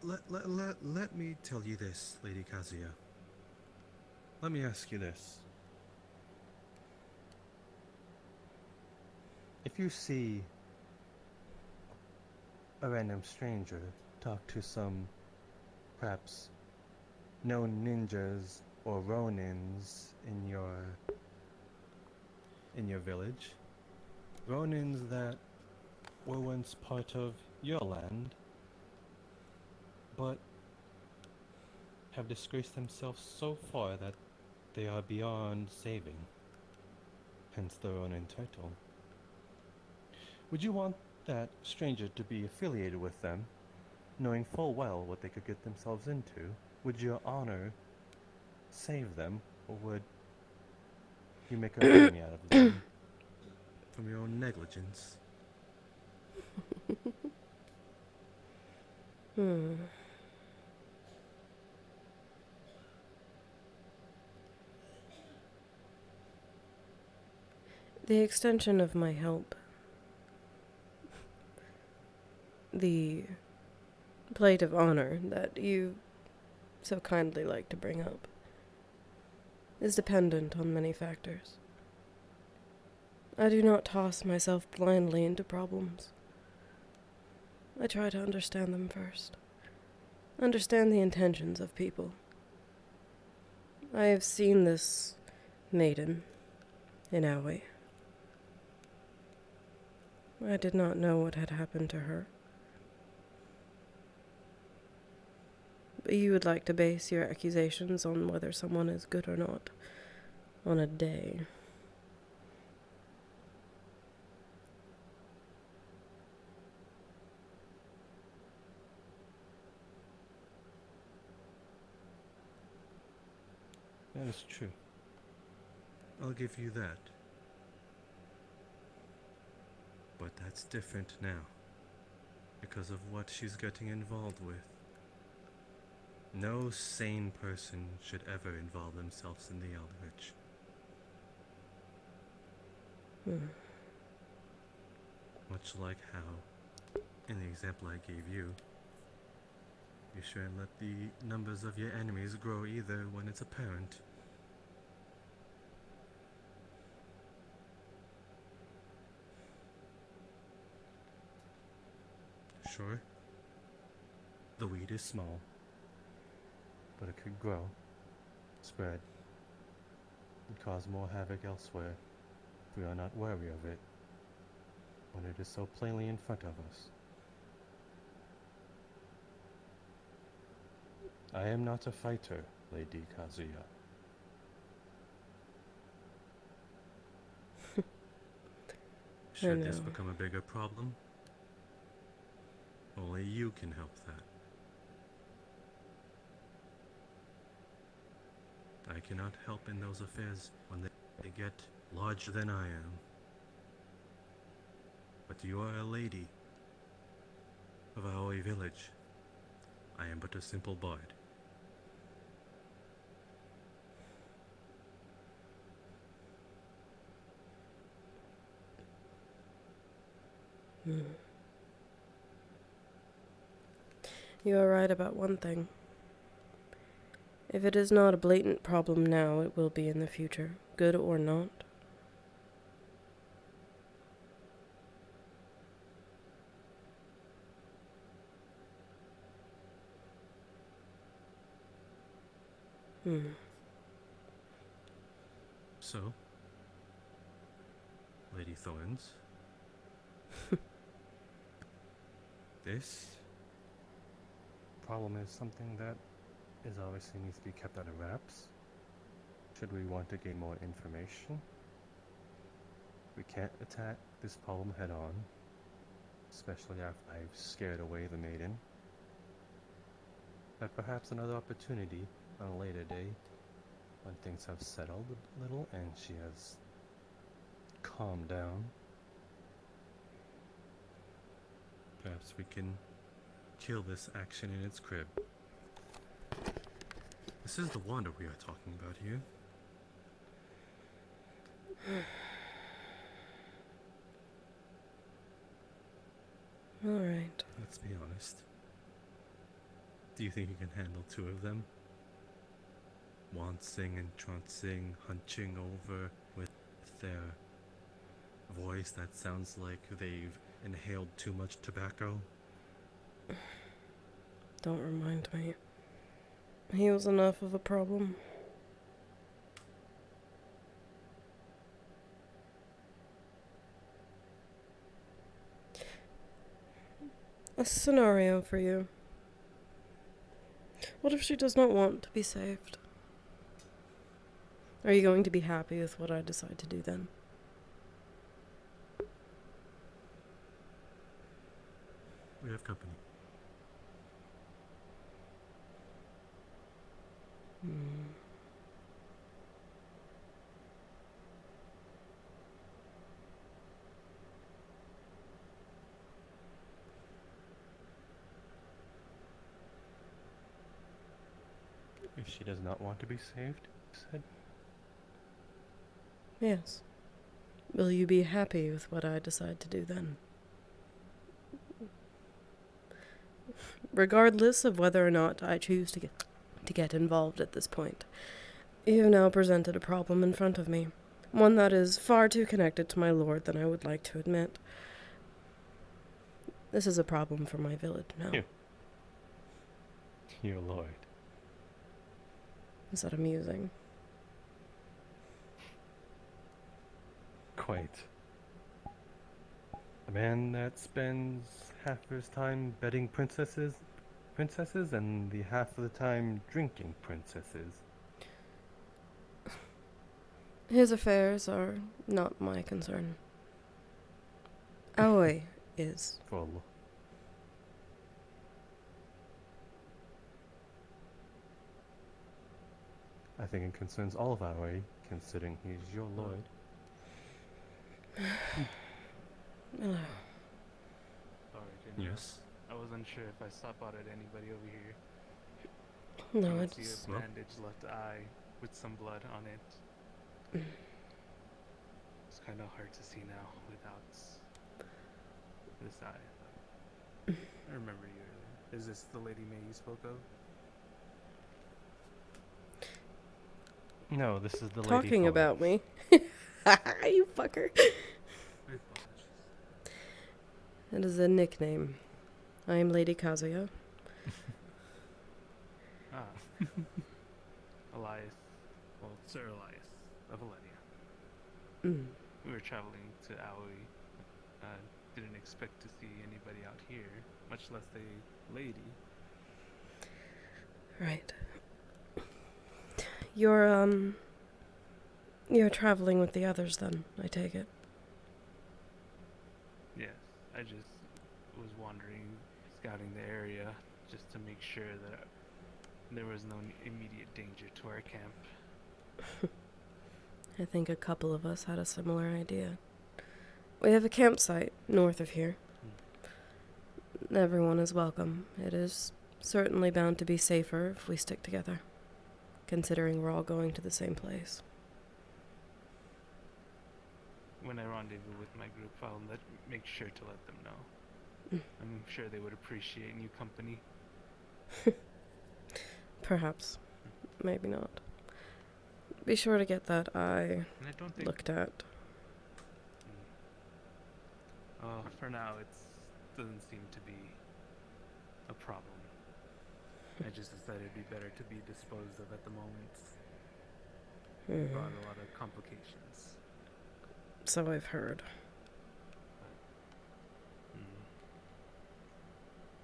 let me tell you this, Lady Kazuya. Let me ask you this. If you see a random stranger talk to some perhaps known ninjas or ronins in your village, ronins that were once part of your land, but have disgraced themselves so far that they are beyond saving, hence the ronin title. Would you want that stranger to be affiliated with them, knowing full well what they could get themselves into? Would your honor save them, or would you make a enemy out of them from your own negligence? Hmm. The extension of my help. The plate of honor that you so kindly like to bring up is dependent on many factors. I do not toss myself blindly into problems. I try to understand them first. Understand the intentions of people. I have seen this maiden in Aoi. I did not know what had happened to her. But you would like to base your accusations on whether someone is good or not on a day. That is true. I'll give you that. But that's different now. Because of what she's getting involved with. No sane person should ever involve themselves in the Eldritch. Much like how, in the example I gave you, you shouldn't let the numbers of your enemies grow either when it's apparent. Sure, the weed is small, but it could grow, spread, and cause more havoc elsewhere if we are not wary of it when it is so plainly in front of us. I am not a fighter, Lady Kazuya. Should this become a bigger problem, only you can help that. I cannot help in those affairs when they get larger than I am. But you are a lady of Aoi village. I am but a simple bard. You are right about one thing. If it is not a blatant problem now, it will be in the future, good or not. So, Lady Thorns, this problem is something that is obviously needs to be kept under wraps. Should we want to gain more information, we can't attack this problem head on, especially after I've scared away the maiden. But perhaps another opportunity on a later day, when things have settled a little and she has calmed down, perhaps we can kill this action in its crib. This is the wonder we are talking about here. All right. Let's be honest. Do you think you can handle two of them? Wancing and trancing, hunching over with their voice that sounds like they've inhaled too much tobacco? Don't remind me. He was enough of a problem. A scenario for you. What if she does not want to be saved? Are you going to be happy with what I decide to do then? We have company. If she does not want to be saved, he said. Yes. Will you be happy with what I decide to do then? Regardless of whether or not I choose to get involved at this point, you have now presented a problem in front of me. One that is far too connected to my lord than I would like to admit. This is a problem for my village now. You. Your lord. Is that amusing? Quite. A man that spends half of his time bedding princesses and the half of the time drinking princesses. His affairs are not my concern. Aoi is. Full. I think it concerns all of our way, considering he's your lord. Hello. Sorry, Junior. Yes. I wasn't sure if I spotted anybody over here. No, I it's see a bandaged left eye with some blood on it. It's kind of hard to see now without this eye. I remember you earlier. Is this the Lady May you spoke of? No, this is the lady talking about me. You fucker. My apologies. It is a nickname. I am Lady Kazuya. Ah. Elias. Well, Sir Elias of Valenia. Mm. We were traveling to Aoi. Didn't expect to see anybody out here, much less a lady. Right. You're traveling with the others then, I take it. Yes, I just was wandering, scouting the area, just to make sure that there was no immediate danger to our camp. I think a couple of us had a similar idea. We have a campsite north of here. Everyone is welcome. It is certainly bound to be safer if we stick together, considering we're all going to the same place. When I rendezvous with my group, I'll make sure to let them know. I'm sure they would appreciate new company. Perhaps. Maybe not. Be sure to get that eye And I don't think looked at. for now it doesn't seem to be a problem. I just decided it'd be better to be disposed of at the moment. It brought a lot of complications. So I've heard.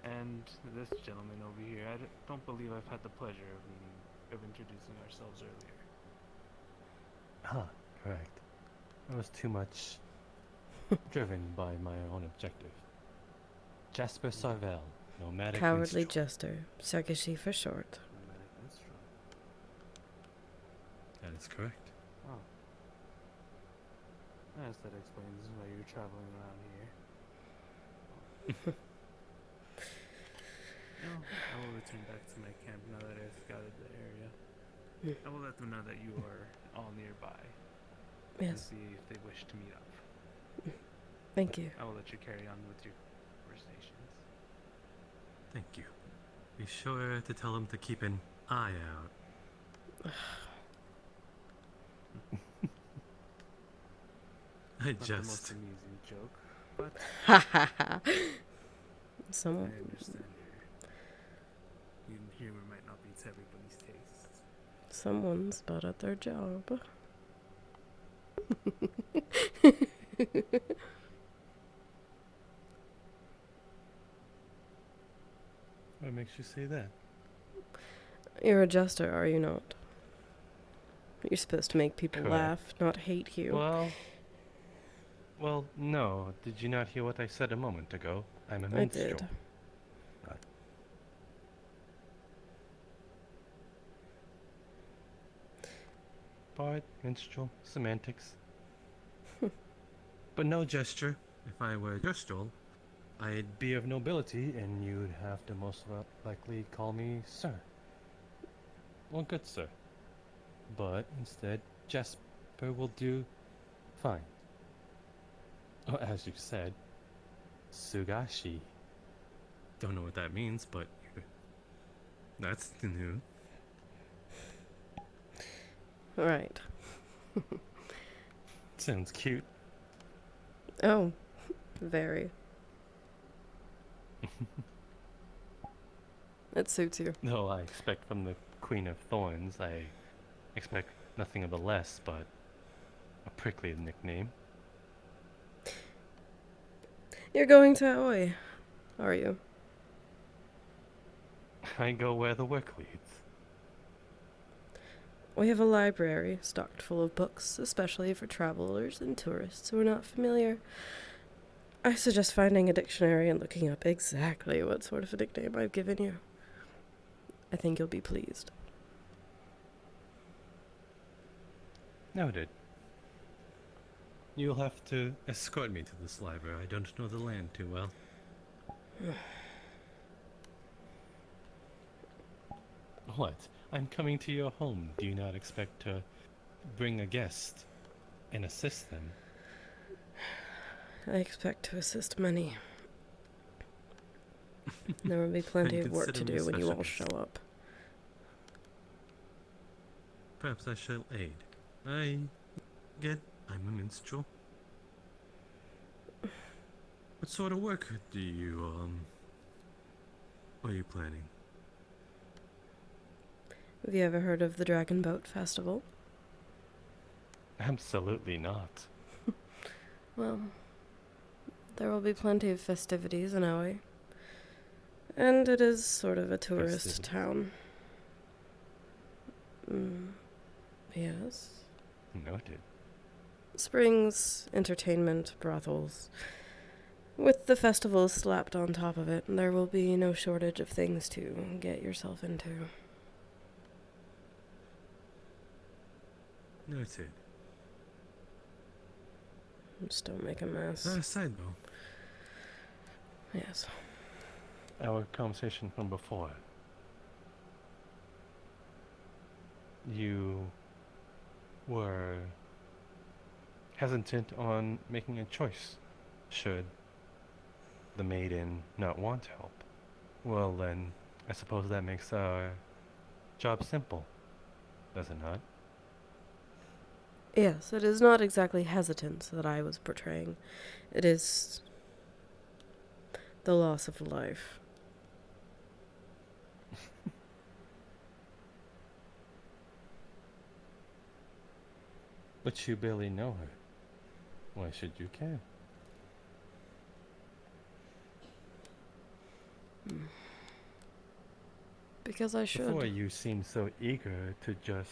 And this gentleman over here, I don't believe I've had the pleasure of introducing ourselves earlier. Ah, correct. I was too much driven by my own objective. Jasper Sarvel, nomadic Cowardly minstrel. Jester. Sarkishi for short. Nomadic minstrel. That is correct. Oh. Yes, that explains why you're traveling around here. No, I will return back to my camp now that I've scouted the area. I will let them know that you are all nearby. And Yes, see if they wish to meet up. thank you. I will let you carry on with your conversations. Thank you. Be sure to tell him to keep an eye out. I Not the most just. amusing joke, but Ha ha ha. I Someone. understand your humor might not be to everybody's taste. Someone's bad at their job. What makes you say that? You're a jester, are you not? You're supposed to make people Correct. laugh, not hate you. Well, no. Did you not hear what I said a moment ago? I'm a I minstrel. did. Bard, minstrel, semantics. But no gesture. If I were Gestrel, I'd be of nobility, and you'd have to most likely call me sir. Well, good, sir. But instead, Jasper will do fine. Oh, as you said, Sugashi. Don't know what that means, but that's new. Right. Sounds cute. Oh, very. It suits you. Though I expect from the Queen of Thorns, I expect nothing of the less but a prickly nickname. You're going to Aoi, are you? I go where the work leads. We have a library stocked full of books, especially for travelers and tourists who are not familiar. I suggest finding a dictionary and looking up exactly what sort of a nickname I've given you. I think you'll be pleased. Noted. You'll have to escort me to this library. I don't know the land too well. What? I'm coming to your home. Do you not expect to bring a guest and assist them? I expect to assist many. There will be plenty of work to consider me do when you all special show guest. up. Perhaps I shall aid. I get I'm a minstrel. What sort of work do you, are you planning? Have you ever heard of the Dragon Boat Festival? Absolutely not. Well, there will be plenty of festivities in Aoi. And it is sort of a tourist town. Yes. Noted. Springs, entertainment, brothels. With the festival slapped on top of it, there will be no shortage of things to get yourself into. Noted. Just don't make a mess. Side though. Yes. Our conversation from before. You were hesitant on making a choice should the maiden not want help. Well then, I suppose that makes our job simple, does it not? Yes, it is not exactly hesitance that I was portraying. It is the loss of life. But you barely know her. Why should you care? Because I should. Before you seemed so eager to just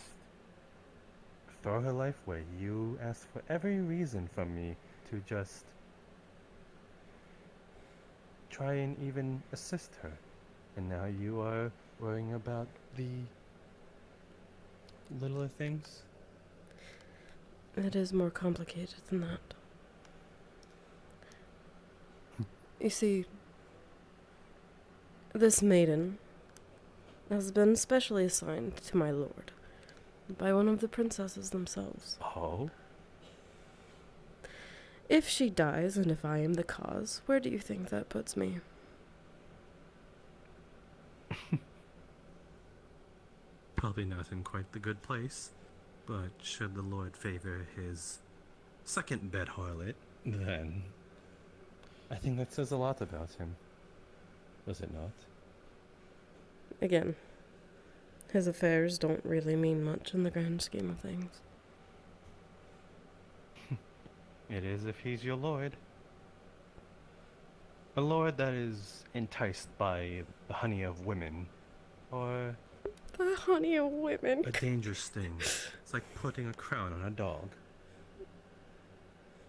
throw her life away. You asked for every reason from me to just try and even assist her. And now you are worrying about the littler things? It is more complicated than that. You see, this maiden has been specially assigned to my lord by one of the princesses themselves. Oh? If she dies and if I am the cause, where do you think that puts me? Probably not in quite the good place, but should the Lord favor his second bed harlot, Then I think that says a lot about him. Does it not? Again, his affairs don't really mean much in the grand scheme of things. It is if he's your lord. A lord that is enticed by the honey of women. Or The honey of women. a dangerous thing. It's like putting a crown on a dog.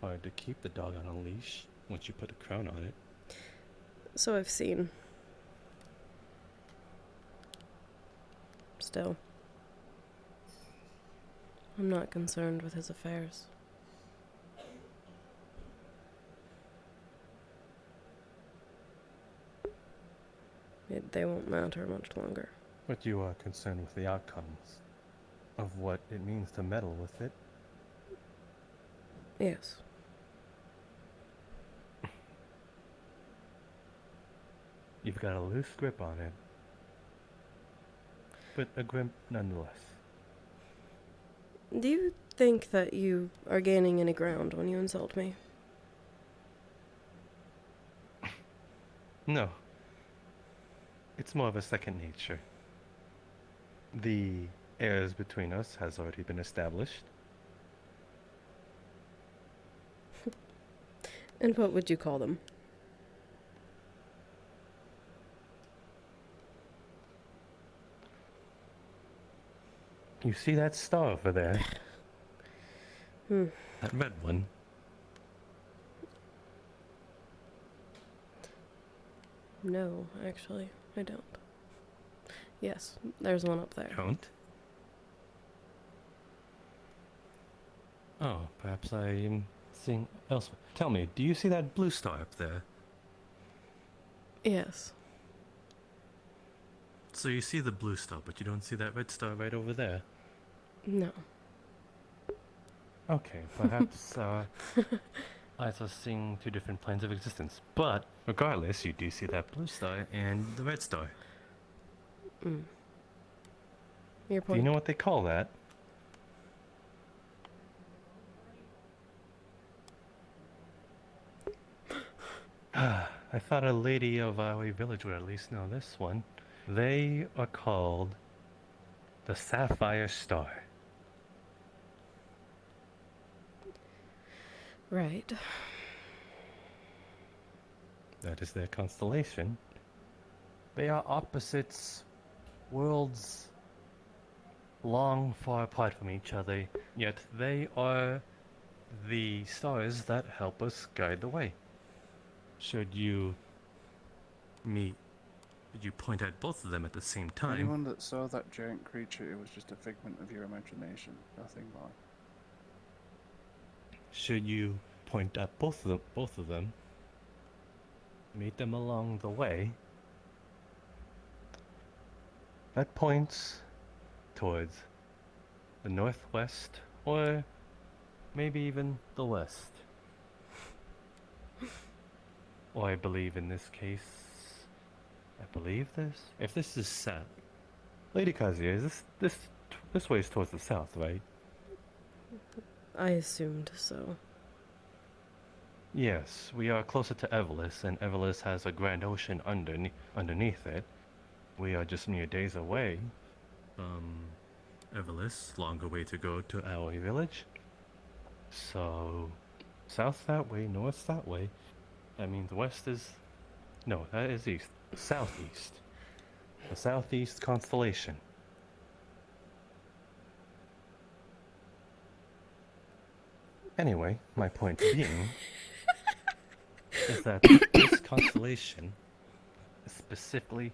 hard to keep the dog on a leash once you put a crown on it. So I've seen. Still, I'm not concerned with his affairs. They won't matter much longer. But you are concerned with the outcomes of what it means to meddle with it. Yes. You've got a loose grip on it, but a grip nonetheless. Do you think that you are gaining any ground when you insult me? No. It's more of a second nature. The airs between us has already been established. And what would you call them? You see that star over there? Hmm. That red one? No, actually, I don't. Yes, there's one up there. Don't? Oh, perhaps I am seeing elsewhere. Tell me, do you see that blue star up there? Yes. So you see the blue star, but you don't see that red star right over there? No. Okay, perhaps eyes are seeing two different planes of existence. But regardless, you do see that blue star and the red star. Mm. Your Do point. you know what they call that? I thought a lady of our village would at least know this one. They are called the Sapphire Star. Right. That is their constellation. They are opposites, worlds long far apart from each other, yet they are the stars that help us guide the way. Should you meet, should you point at both of them at the same time? Anyone that saw that giant creature, it was just a figment of your imagination, nothing more. Should you point at both of them, meet them along the way, that points towards the northwest or maybe even the west. Or I believe in this case, if this is south. Lady Kazuya, is this way is towards the south, right? I assumed so. Yes, we are closer to Evelis, and Evelis has a grand ocean underneath it. We are just mere days away from Evelis, longer way to go to our village. So, south that way, north that way. That means west is... No, that is east. Southeast. The southeast constellation. Anyway, my point being is that this constellation specifically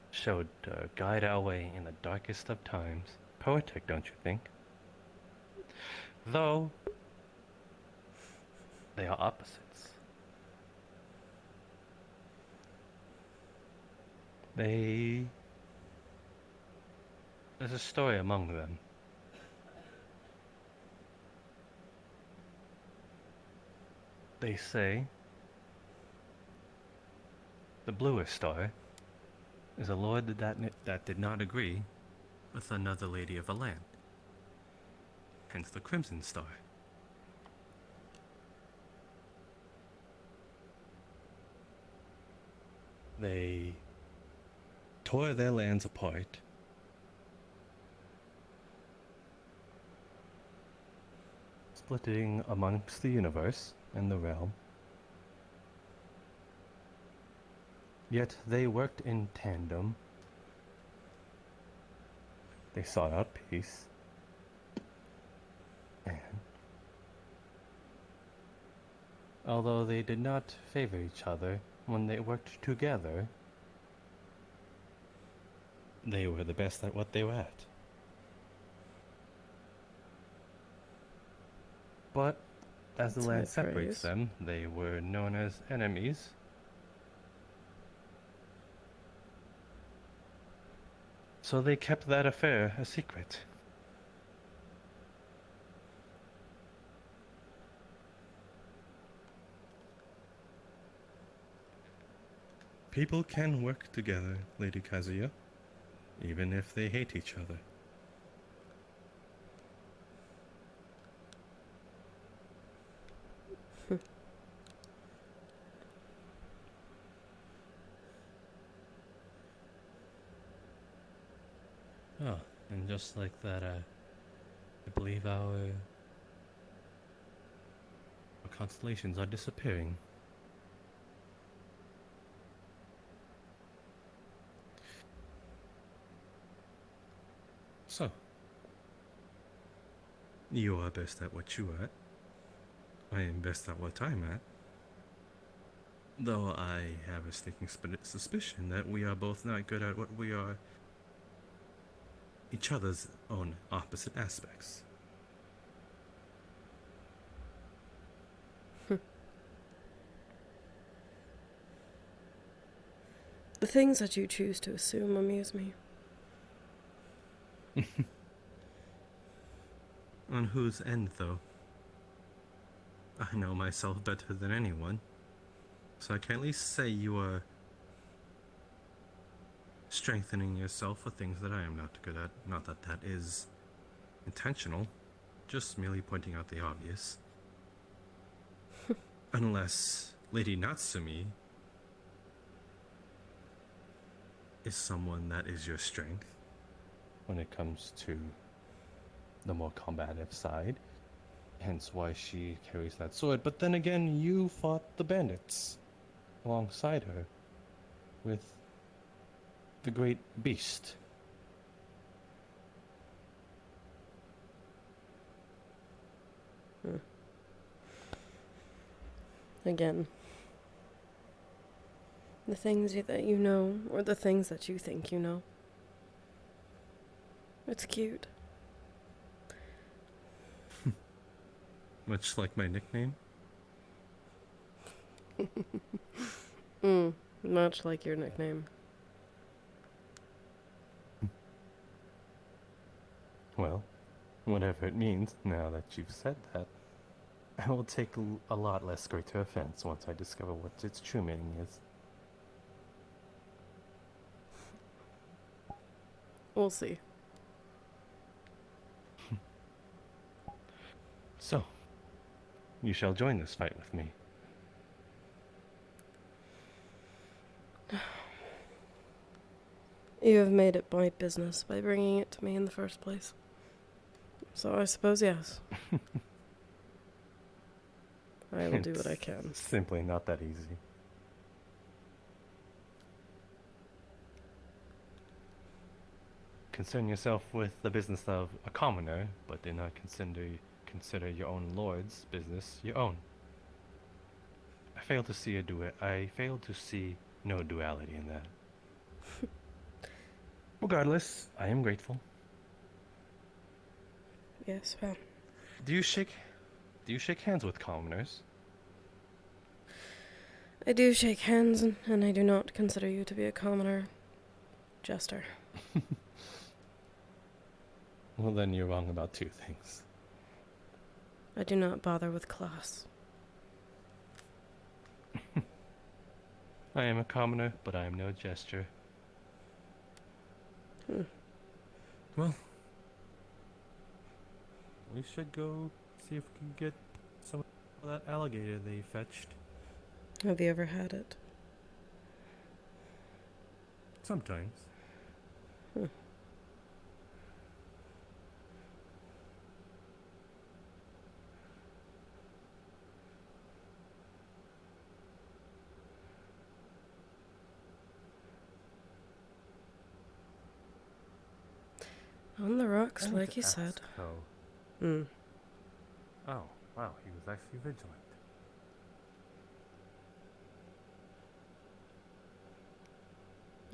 showed to guide our way in the darkest of times. Poetic, don't you think? Though they are opposites. There's a story among them. They say the bluest star is a lord that did not agree with another lady of a land. Hence the crimson star. They tore their lands apart, splitting amongst the universe and the realm. Yet they worked in tandem. They sought out peace. And although they did not favor each other, when they worked together, they were the best at what they were at. But as the land separates them, they were known as enemies. So they kept that affair a secret. People can work together, Lady Kazuya, even if they hate each other. Oh, and just like that, I believe our constellations are disappearing. So, you are best at what you are at. I am best at what I'm at. Though I have a sneaking suspicion that we are both not good at what we are each other's own opposite aspects. The things that you choose to assume amuse me. On whose end, though? I know myself better than anyone, so I can at least say you are strengthening yourself for things that I am not good at. Not that that is intentional, just merely pointing out the obvious. Unless Lady Natsumi is someone that is your strength When it comes to the more combative side, hence why she carries that sword. But then again, you fought the bandits alongside her with the great beast. Again. The things that you know, or the things that you think you know. It's cute. much like my nickname. Much like your nickname. Well, whatever it means, now that you've said that, I will take a lot less greater offense once I discover what its true meaning is. We'll see. So, you shall join this fight with me. You have made it my business by bringing it to me in the first place. So I suppose yes. I will do what I can. It's simply not that easy. Concern yourself with the business of a commoner, but do not consider your own lord's business your own. I fail to see no duality in that. Regardless, I am grateful. Yes, well. Do you shake hands with commoners? I do shake hands, and I do not consider you to be a commoner jester. Well, then you're wrong about two things. I do not bother with class. I am a commoner, but I am no jester. Well, we should go see if we can get some of that alligator they fetched. Have you ever had it? Sometimes. On the rocks, like you said. Oh, wow, he was actually vigilant.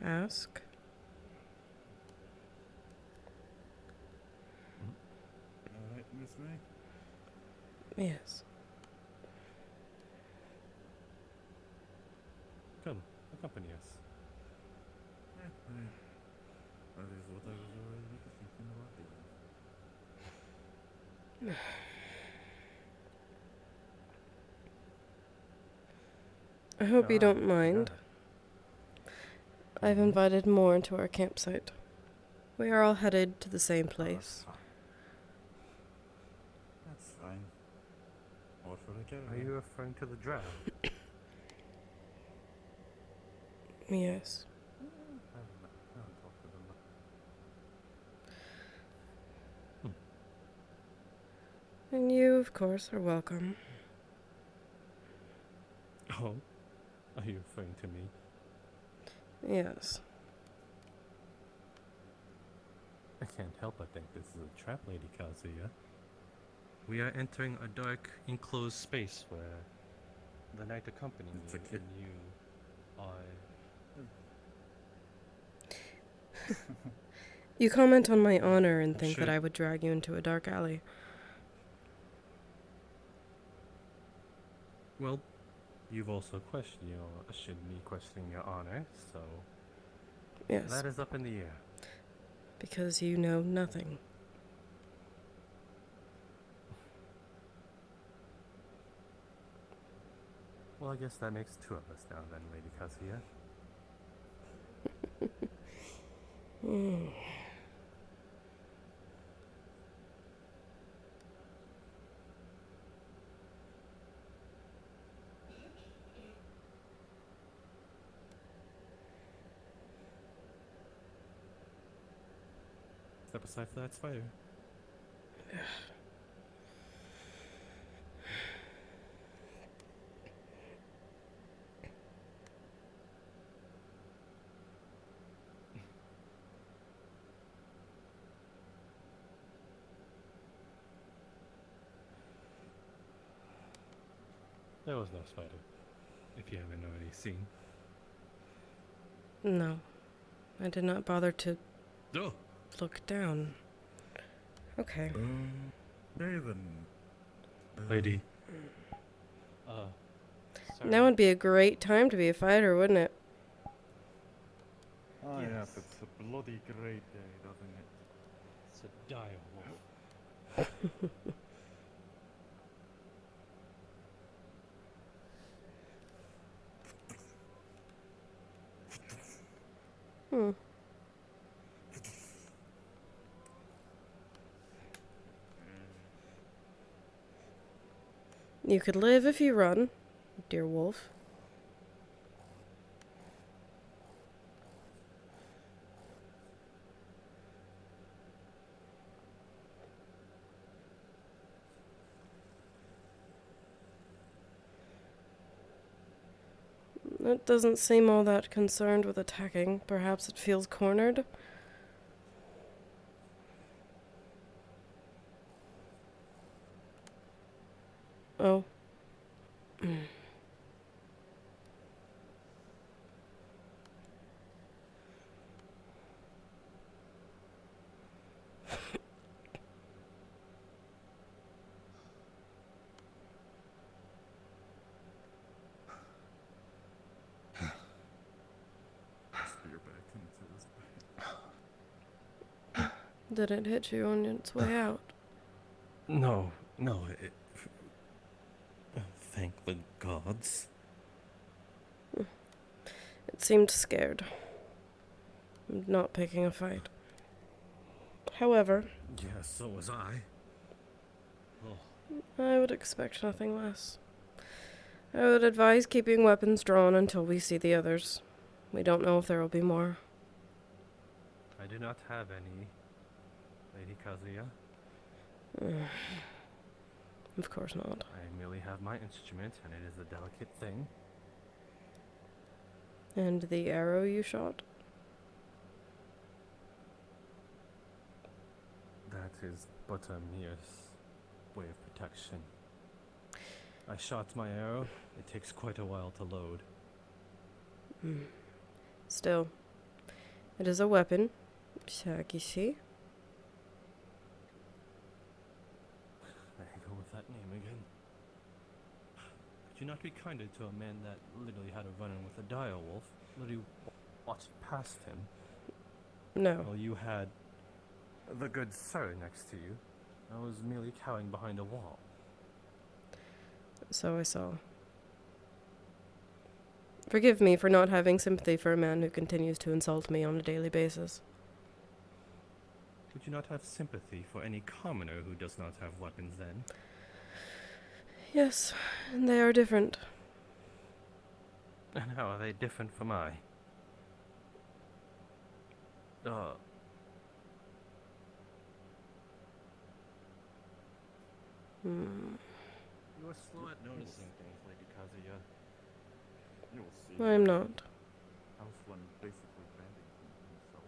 Ask. Alright, Miss May? Yes. Come, accompany us. That is what I was already thinking about doing. I hope you don't Alright, mind. I've invited more into our campsite. We are all headed to the same place. That's fine. Or for the Are caravan. you referring to the drow? Yes. I haven't talked to them. And you, of course, are welcome. Oh, are you referring to me? Yes. I can't help but think this is a trap, Lady Kazuya. We are entering a dark, enclosed space where the knight accompanying It's you okay. and you are... You comment on my honor and think that Should- I would drag you into a dark alley. Well, you've also questioned me questioning your honor, so Yes, that is up in the air. because you know nothing. Well, I guess that makes two of us now then, Lady Kazuya. Step aside for that spider. There was no spider, if you haven't already seen. No, I did not bother to Oh! look down. Okay. Okay then. Lady. Sorry. Now would be a great time to be a fighter, wouldn't it? Oh Yes. yes, it's a bloody great day, doesn't it? It's a dire wolf. Hmm. You could live if you run, dear wolf. It doesn't seem all that concerned with attacking. Perhaps it feels cornered? Oh. Spear back into this bag. Did it hit you on its way out? No. Thank the gods. It seemed scared. Not picking a fight. However, Yes, so was I. Oh. I would expect nothing less. I would advise keeping weapons drawn until we see the others. We don't know if there will be more. I do not have any, Lady Kazuya. Of course not. I merely have my instrument, and it is a delicate thing. And the arrow you shot? That is but a mere way of protection. I shot my arrow. It takes quite a while to load. Still, it is a weapon. Shakishi. There you go with that name again. Could you not be kinder to a man that literally had a run-in with a dire wolf? Literally watched past him. No. Well, you had the good sir next to you. I was merely cowering behind a wall. So I saw. Forgive me for not having sympathy for a man who continues to insult me on a daily basis. Would you not have sympathy for any commoner who does not have weapons then? Yes, and they are different. And how are they different from I? You are slow at noticing things, Lady Kazuya. You will see. I'm not. House one basically branding himself.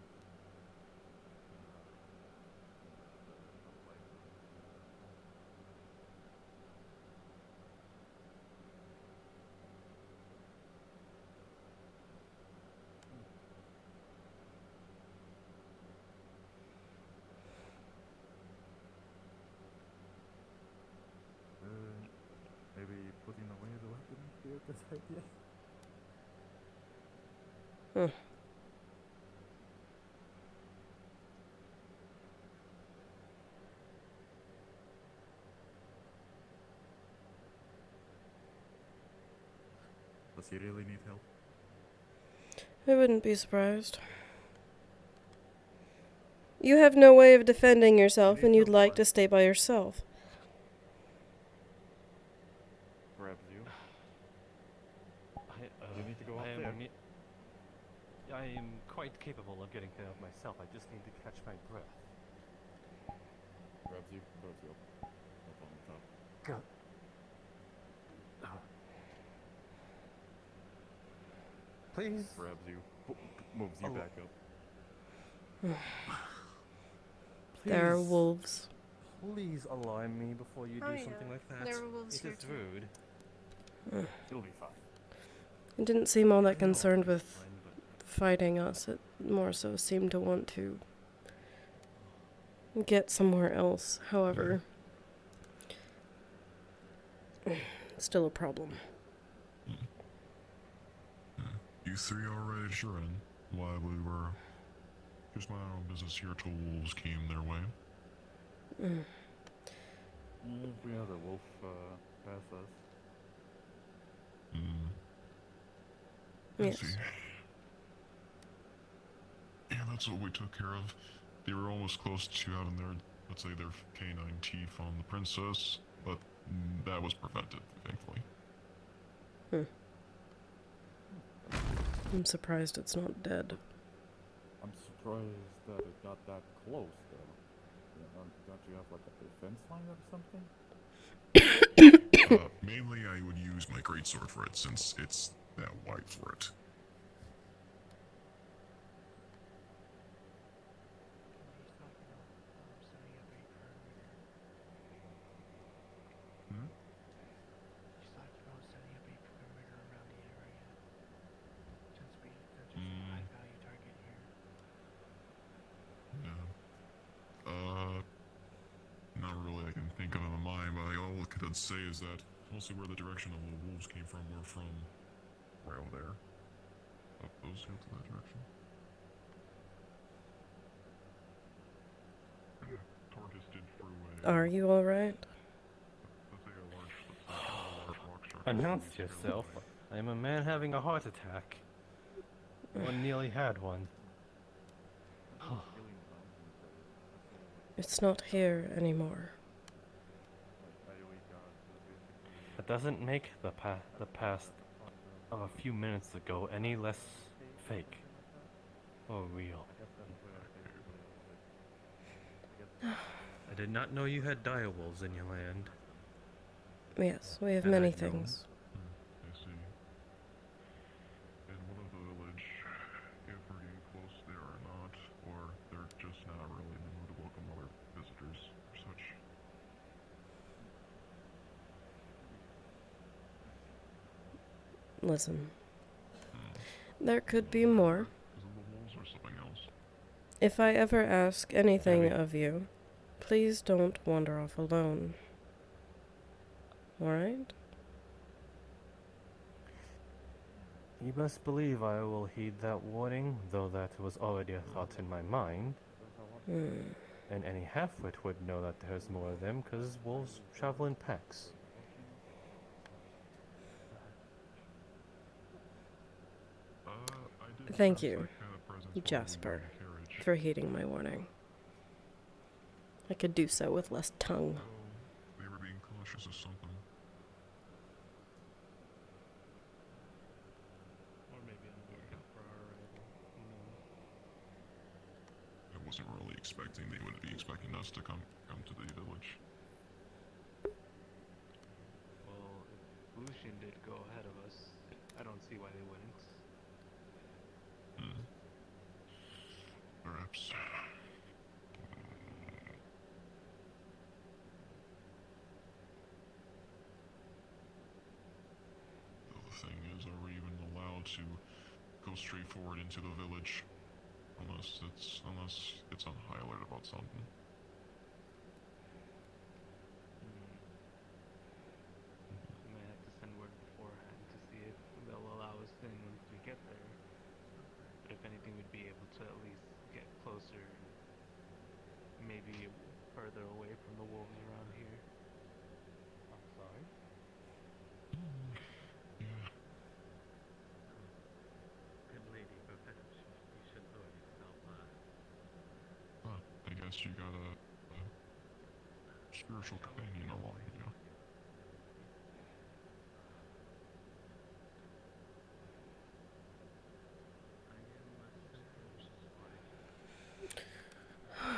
Maybe putting away the weapon would be a good idea. Does he really need help? I wouldn't be surprised. You have no way of defending yourself, and you'd like to stay by yourself. Grabs you. You need to go I up am there. I am quite capable of getting there myself. I just need to catch my breath. Grabs you, throws you up on the top. God. Please. Grabs you, moves you back up. There are wolves. Please alarm me before you Oh, do yeah. something like that. There are wolves It here is too. rude. You'll be fine. It didn't seem all that concerned with Fine, but fighting us. It more so seemed to want to get somewhere else. However, still a problem. You three already sure in while we were just minding our own business here till wolves came their way. We had a wolf pass us. I Yes. see. Yeah, that's what we took care of. They were almost close to having their, let's say, their canine teeth on the princess, but that was prevented, thankfully. I'm surprised it's not dead. I'm surprised that it got that close, though. Don't you have like a defense line or something? Mainly I would use my greatsword for it, since it's that wide for it. Not really I can think of in my mind, but all I could say is that mostly where the direction of the wolves came from were from right over there. Up those hills in that direction. Tortoise did through a... Are you alright? Let's say a large rock structure. Announce yourself. I am a man having a heart attack. One nearly had one. It's not here anymore. That doesn't make the past of a few minutes ago any less fake or real. I did not know you had direwolves in your land. Yes, we have And many I'd known. things. I see. And one of the village, if we're getting close there or not, or they're just not really in the mood to welcome other visitors or such. Listen. There could be more. Is it the wolves or something else? If I ever ask anything Maybe. of you, please don't wander off alone. Alright? You best believe I will heed that warning, though that was already a thought in my mind. And any halfwit would know that there's more of them, because wolves travel in packs. I did Thank sense you, that kind of presence while we were in Jasper, the carriage. for heeding my warning. I could do so with less tongue. Oh, they were being cautious of something. Or maybe on the lookout for our arrival. Who knows? I wasn't really expecting they would be expecting us to come to the village. Well, if Lucian did go ahead of us, I don't see why they wouldn't. Perhaps. The thing is, are we even allowed to go straight forward into the village? Unless it's on high alert about something. We might have to send word beforehand to see if they'll allow us in once we get there. But if anything, we'd be able to at least get closer, maybe further away from the wolves around here. I'm sorry? Yeah. Good lady, perhaps you should lower yourself, I guess you got a spiritual companion along with you. Are you live? Oh.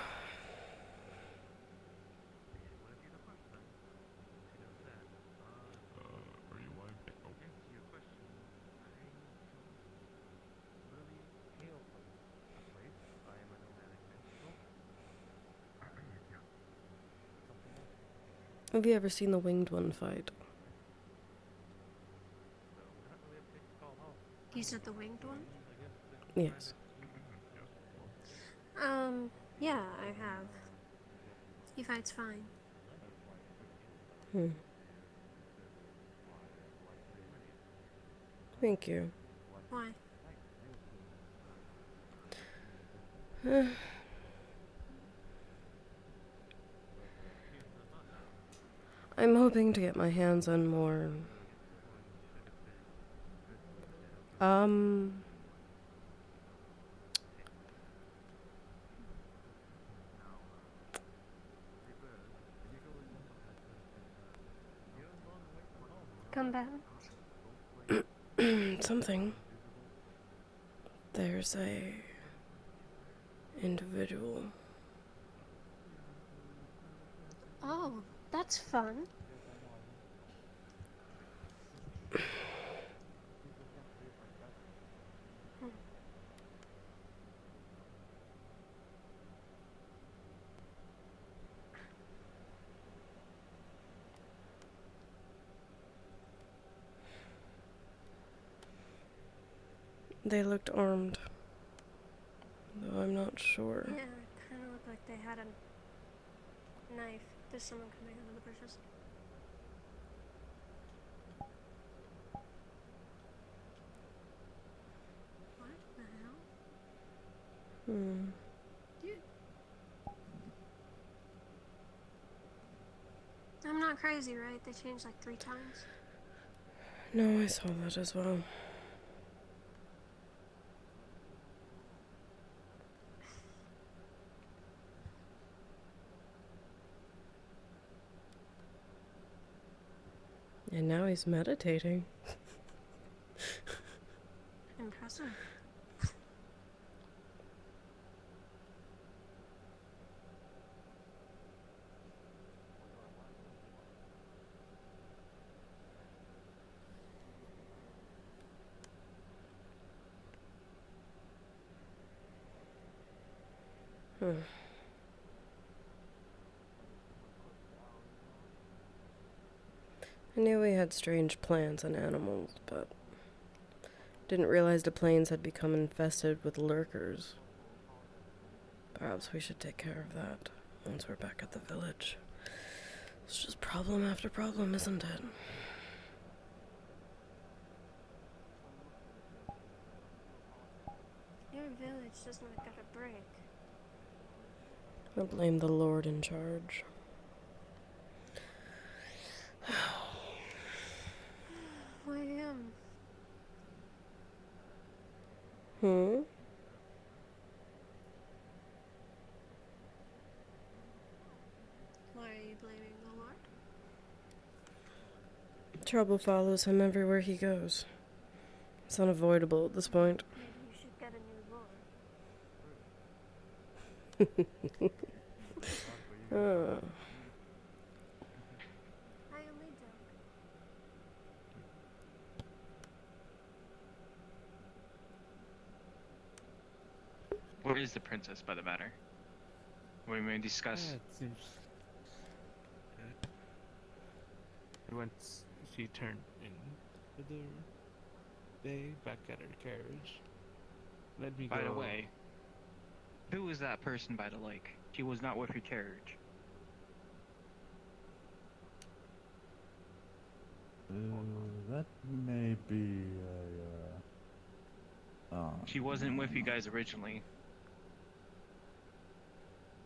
Have you ever seen the Winged One fight? You said the winged one? Yes. Yeah, I have. He fights fine. Thank you. Why? I'm hoping to get my hands on more... Combatants? something. There's a... individual. Oh, that's fun. They looked armed. Though I'm not sure. Yeah, it kind of looked like they had a knife. There's someone coming out of the bushes. What the hell? Dude. I'm not crazy, right? They changed like 3 times. No, I saw that as well. And now he's meditating. Impressive. I knew we had strange plants and animals, but didn't realize the plains had become infested with lurkers. Perhaps we should take care of that once we're back at the village. It's just problem after problem, isn't it? is not gonna break. I blame the Lord in charge. Why him? Hmm? Why are you blaming the Lord? Trouble follows him everywhere he goes. It's unavoidable at this point. Maybe you should get a new Lord. I only joke. Where is the princess, by the matter? We may discuss. It seems. Once she turned in the other day, back at her carriage. Let me go. By the way, who was that person by the lake? She was not with her carriage. That may be She wasn't with you guys originally.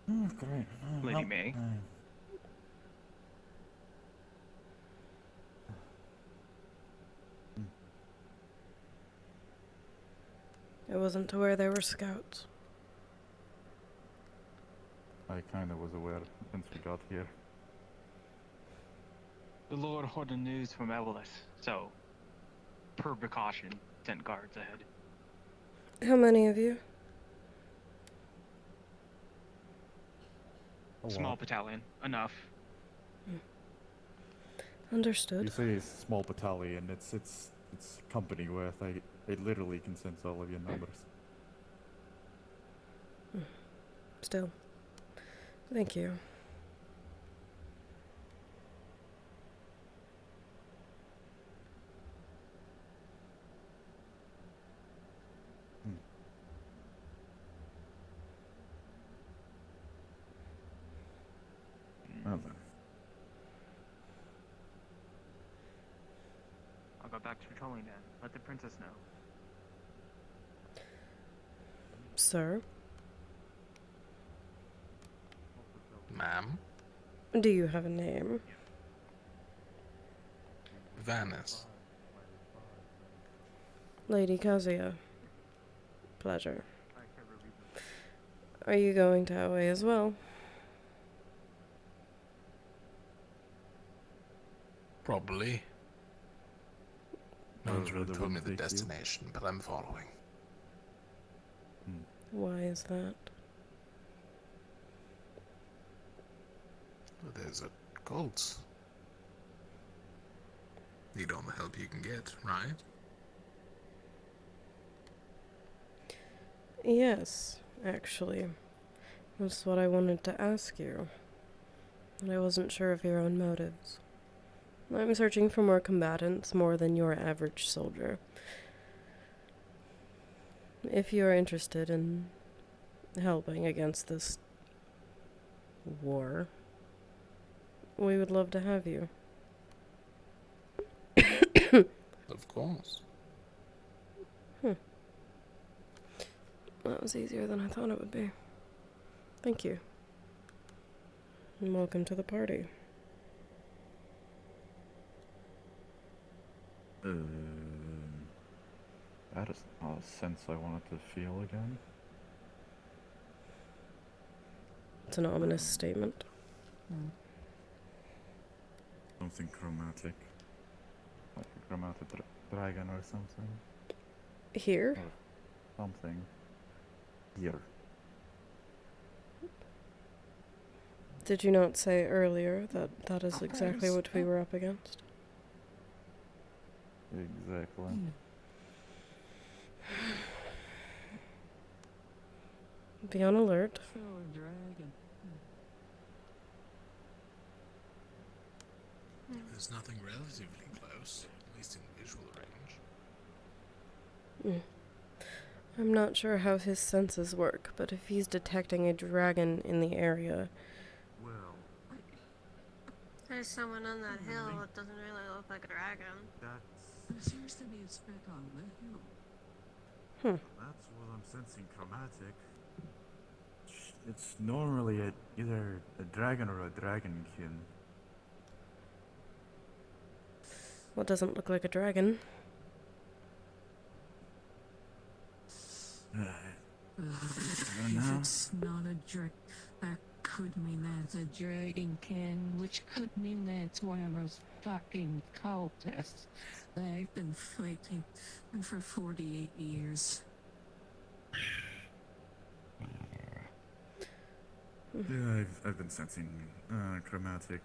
Great. Lady May. It wasn't to where there were scouts. I kind of was aware since we got here. The Lord heard the news from Evelyn, so, per precaution, sent guards ahead. How many of you? Small battalion, enough. Understood. You say small battalion, it's company worth. I literally can sense all of your numbers. Still. Thank you. Well then. I'll go back to patrolling then. Let the princess know. Sir? Ma'am? Do you have a name? Venice. Lady Kazuya. Pleasure. Are you going to Aoi as well? Probably. No one's really They told me wouldn't the take you. destination, but I'm following. Why is that? Well, there's a cult. Need all the help you can get, right? Yes, actually. That's what I wanted to ask you. And I wasn't sure of your own motives. I'm searching for more combatants, more than your average soldier. If you are interested in helping against this war, we would love to have you. Of course. That was easier than I thought it would be. Thank you. And welcome to the party. That is not a sense I wanted to feel again. It's an ominous statement. Something chromatic. Like a chromatic dragon or something. Here? Or something. Here. Did you not say earlier that that is exactly what we were up against? Exactly. Be on alert. So a dragon. There's nothing relatively close, at least in visual range. I'm not sure how his senses work, but if he's detecting a dragon in the area... Well, There's someone on that hill that doesn't really look like a dragon. There seems to be a speck on the hill. That's what I'm sensing, chromatic. It's normally either a dragon or a dragonkin. Well, it doesn't look like a dragon. If it's not a that could mean that's a dragonkin, which could mean that's one of those fucking cultists that I've been fighting for 48 years. Yeah, I've been sensing chromatic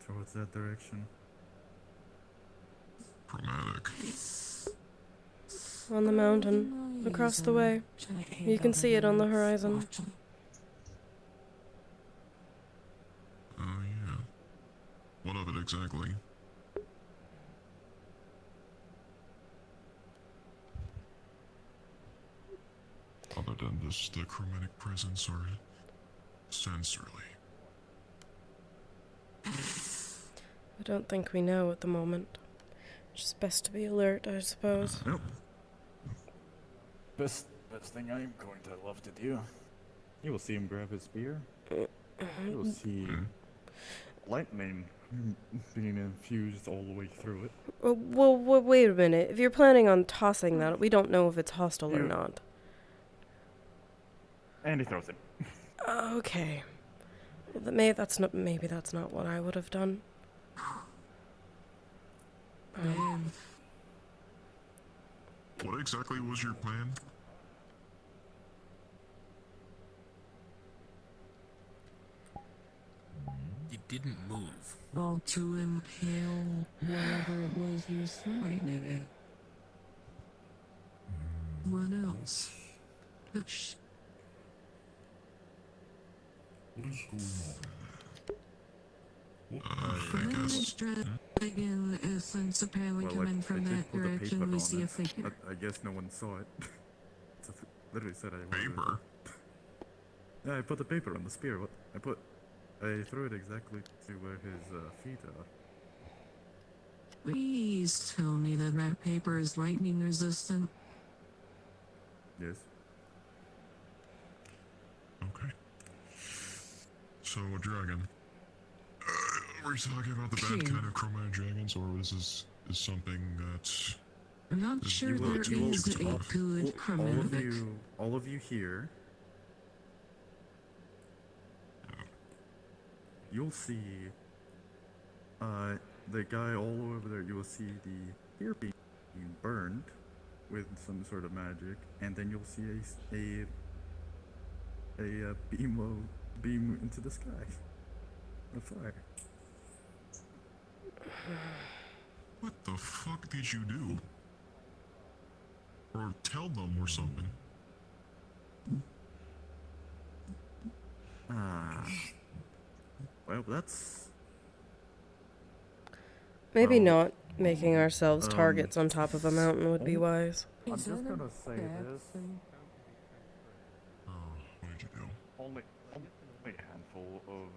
towards that direction. Chromatic. On the mountain, across the way. You can see it on the horizon. Oh, yeah. What of it exactly? Other than this, the chromatic presence or sensorily? I don't think we know at the moment. Just best to be alert, I suppose. Nope. Best thing I'm going to love to do. You will see him grab his spear. You will see lightning being infused all the way through it. Well, wait a minute. If you're planning on tossing that, we don't know if it's hostile or not. And he throws it. Okay. Well, maybe that's not what I would have done. What exactly was your plan? It didn't move. Well, to impale whatever it was you were throwing it at. What else? What is going on? I guess. Dragon essence apparently coming from that direction. We see if they can. I guess no one saw it. Literally said I Paper? Yeah, I put the paper on the spear. I threw it exactly to where his feet are. Please tell me that paper is lightning resistant. Yes. Okay. So, a dragon. Were you talking about the bad kind of chromatic dragons, or is something that's... I'm not sure there is a good chromatic. All of you here, you'll see the guy all over there. You will see the spear being burned with some sort of magic, and then you'll see a beam into the sky of fire. What the fuck did you do? Or tell them or something. Well, that's... Maybe not making ourselves targets on top of a mountain would be wise. I'm just gonna say this. Oh, what did you do? Only a handful of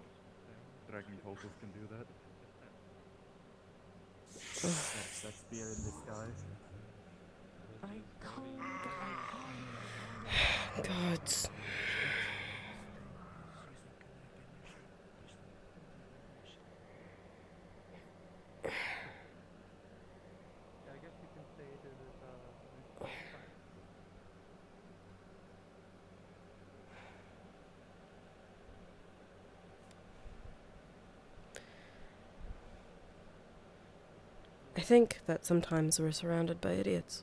dragon cultists can do that. That spear in disguise. Gods. I think that sometimes we're surrounded by idiots.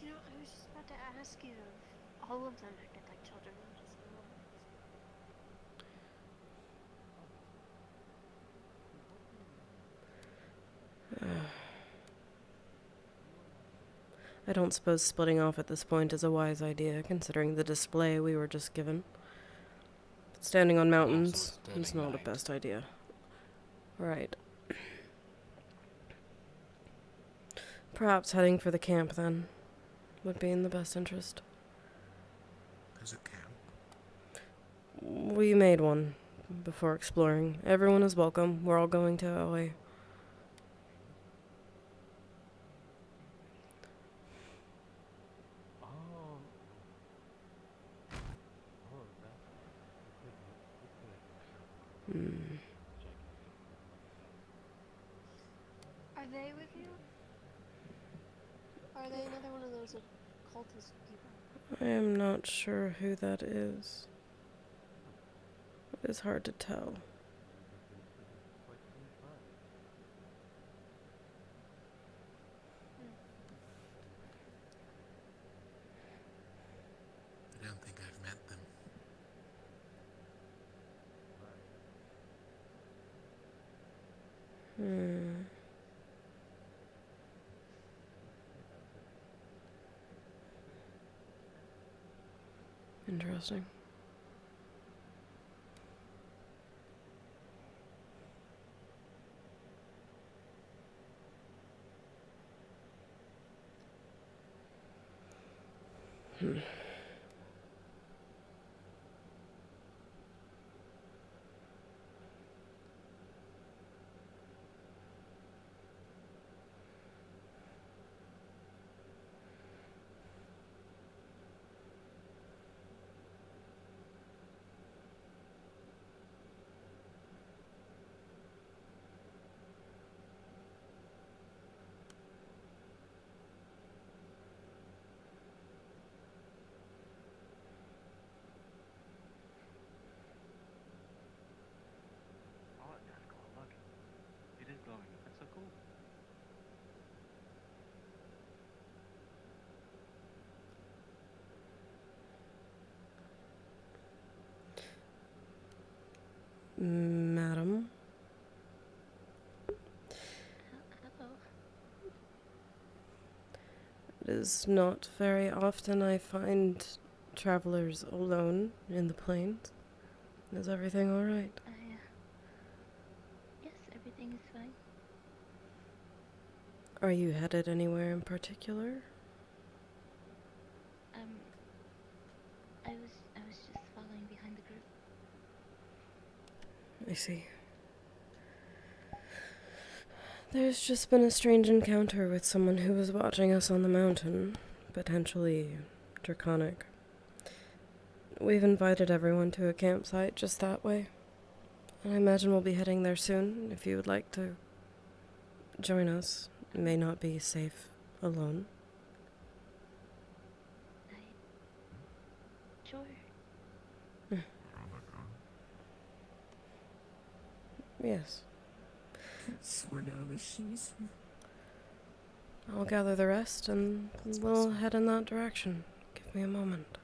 You know, I was just about to ask you if all of them acted like children. I don't suppose splitting off at this point is a wise idea, considering the display we were just given. Standing on mountains is not the best idea. Right. Perhaps heading for the camp, then, would be in the best interest. There's a camp? We made one before exploring. Everyone is welcome. We're all going to Aoi. Hmm. Are they with you? Are they another one of those occultist people? I am not sure who that is. It is hard to tell. I don't think I've met them. Hmm. Interesting. Hmm. Oh, that's cool. Look, it is glowing. That's so cool. Madam? Hello. It is not very often I find travelers alone in the plains. Is everything alright? Yes, everything is fine. Are you headed anywhere in particular? I was just following behind the group. I see. There's just been a strange encounter with someone who was watching us on the mountain, potentially draconic. We've invited everyone to a campsite just that way, and I imagine we'll be heading there soon if you would like to join us. It may not be safe alone. Sure. Yes. Sort of a she's. I'll gather the rest and we'll head in that direction. Give me a moment.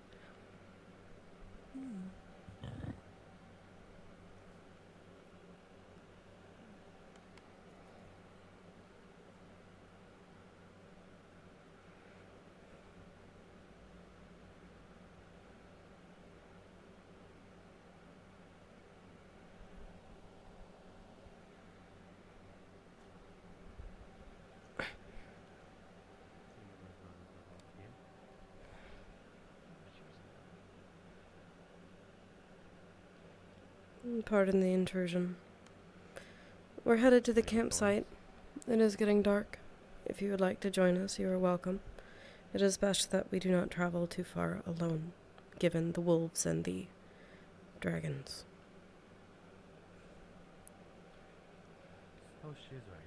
Pardon the intrusion. We're headed to the campsite. It is getting dark. If you would like to join us, you are welcome. It is best that we do not travel too far alone, given the wolves and the dragons. Oh, she's right.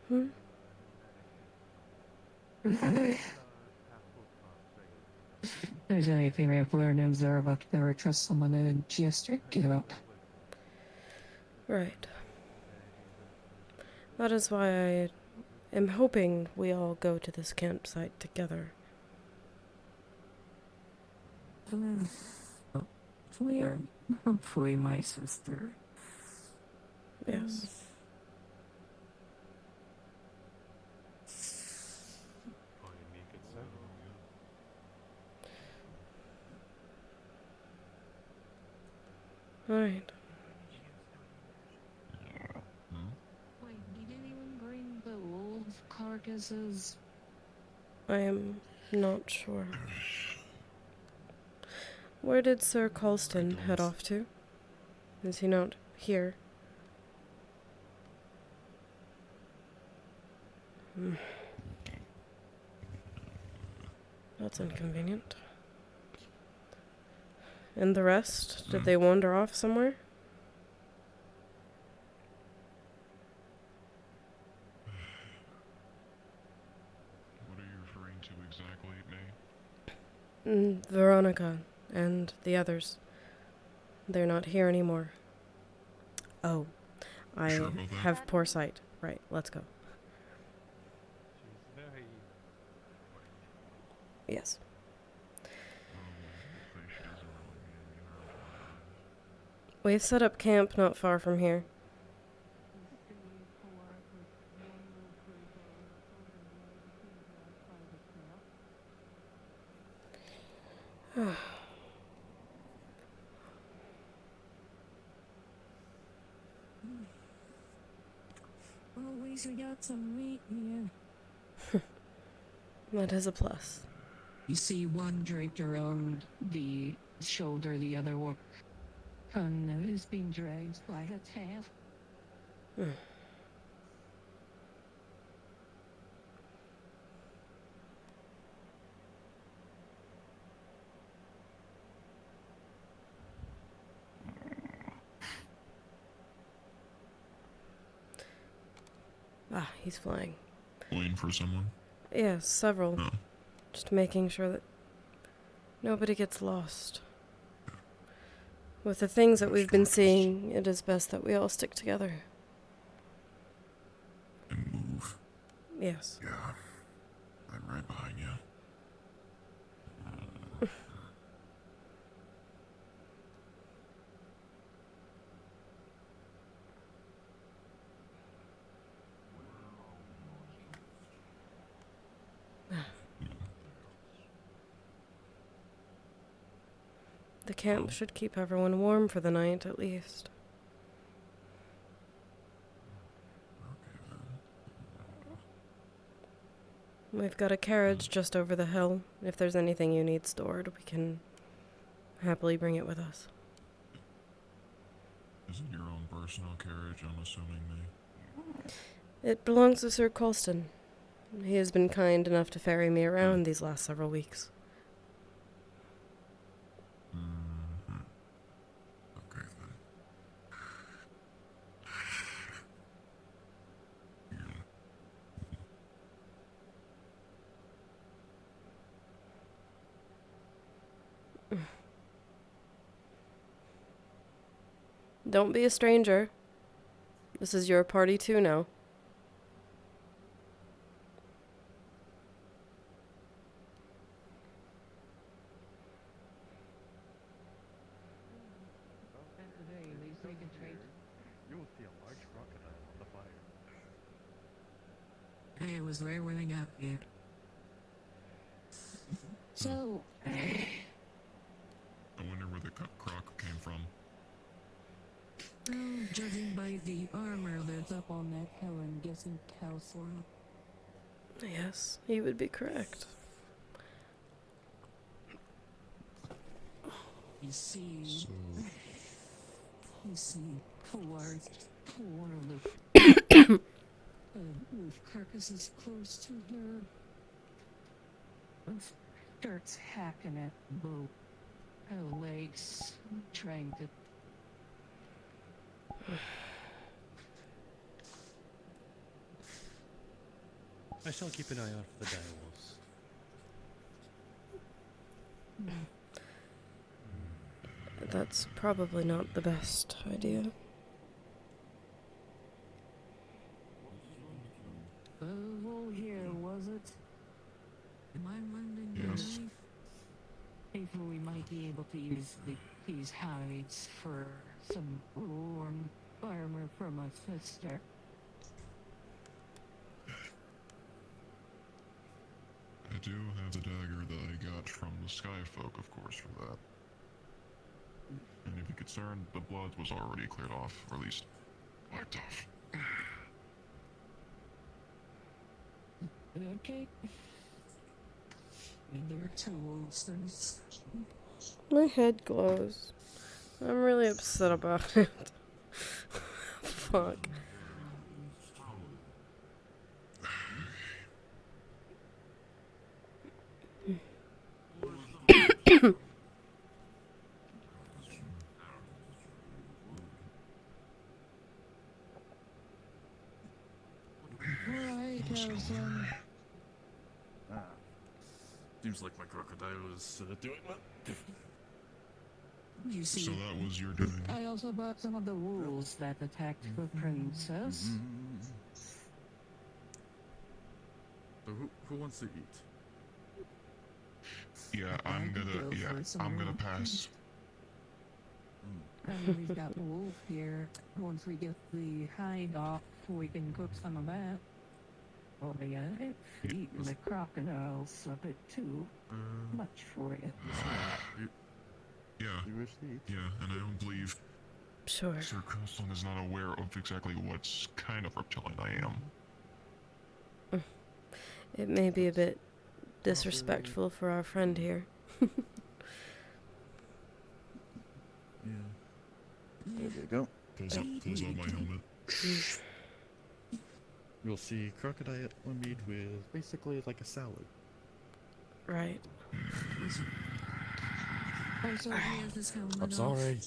Hmm? There's anything I've learned and observed, I've never trust someone in geostrict about. Right. That is why I am hoping we all go to this campsite together. Hopefully my sister. Yes. Pardon me, good sir. Alright. carcasses? I am not sure. Where did Sir Colston head off to? Is he not here? Hmm. That's inconvenient. And the rest? Did they wander off somewhere? What are you referring to exactly, May? Veronica and the others. They're not here anymore. Oh, I Sure about that? have poor sight. Right, let's go. She's very. Yes. Hopefully she doesn't really mean any harm to my eyes. We've set up camp not far from here. Well, at least we got some meat here. That is a plus. You see one draped around the shoulder, the other one is being dragged by a tail. Ah, he's flying. Waiting for someone? Yes, several. No. Just making sure that nobody gets lost. With the things that we've been seeing, it is best that we all stick together. And move. Yes. Yeah. I'm right behind you. The camp should keep everyone warm for the night, at least. We've got a carriage just over the hill. If there's anything you need stored, we can happily bring it with us. Is it your own personal carriage, I'm assuming, May? It belongs to Sir Colston. He has been kind enough to ferry me around these last several weeks. Mm-hmm. Okay, then. Don't be a stranger. This is your party too now. At the very least, we can trade. You will see a large crocodile on the fire. It was rare when I got here. So, I wonder where the croc came from. well, judging by the armor that's up on that hill, I'm guessing cow soil. Yes, you would be correct. You see, poor Luke. With carcasses close to her. Starts hacking at both her legs, trying to. I shall keep an eye out for the direwolves. That's probably not the best idea. Oh, here, was it? Am I lending Yes. the knife? If we might be able to use these hides for some warm armor for my sister. I do have the dagger that I got from the Skyfolk, of course, for that. And if you're concerned, the blood was already cleared off, or at least wiped off. Okay. And there are two wolves. There's My head glows. I'm really upset about it. Fuck. right, Harrison. Ah. Seems like my crocodile is doing well. You see, So that was your doing. I also bought some of the wolves that attacked the princess. So who wants to eat? Yeah, I'm gonna pass. And we've got wolf here. Once we get the hide off, we can cook some of that. Oh yeah, eating the crocodiles a bit too much for you. Yeah. You wish to eat? Yeah, and I don't believe Sure. Sir Coastline is not aware of exactly what kind of reptilian I am. It may be a bit disrespectful for our friend here. Yeah. There you go. Pulls out my helmet. You'll see crocodile made with basically like a salad. Right. Also, he has his helmet I'm sorry.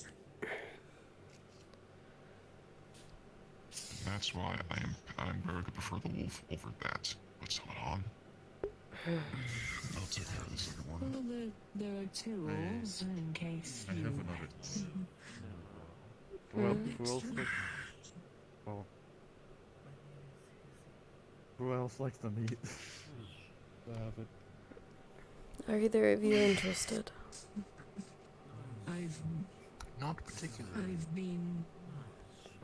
That's why I'm going to prefer the wolf over that. Put someone on. I'll take care of the second one. Well, there are two wolves in case I you... have another. Who else likes the meat? Have it. Are either of you interested? Not particularly.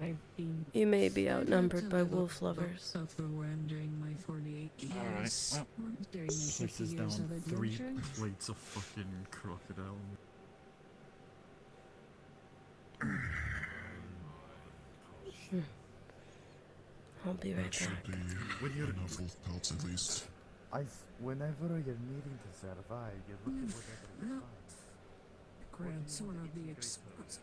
I've been... You may be outnumbered by wolf lovers. Overwhelmed during my 48 years. Alright, well, During my 50 places years down of 3 adventure. plates of fucking crocodile. I'll be right That back. should be enough wolf pelts at least. Whenever you're needing to survive, you look at whatever you find. Grandson of the exposed.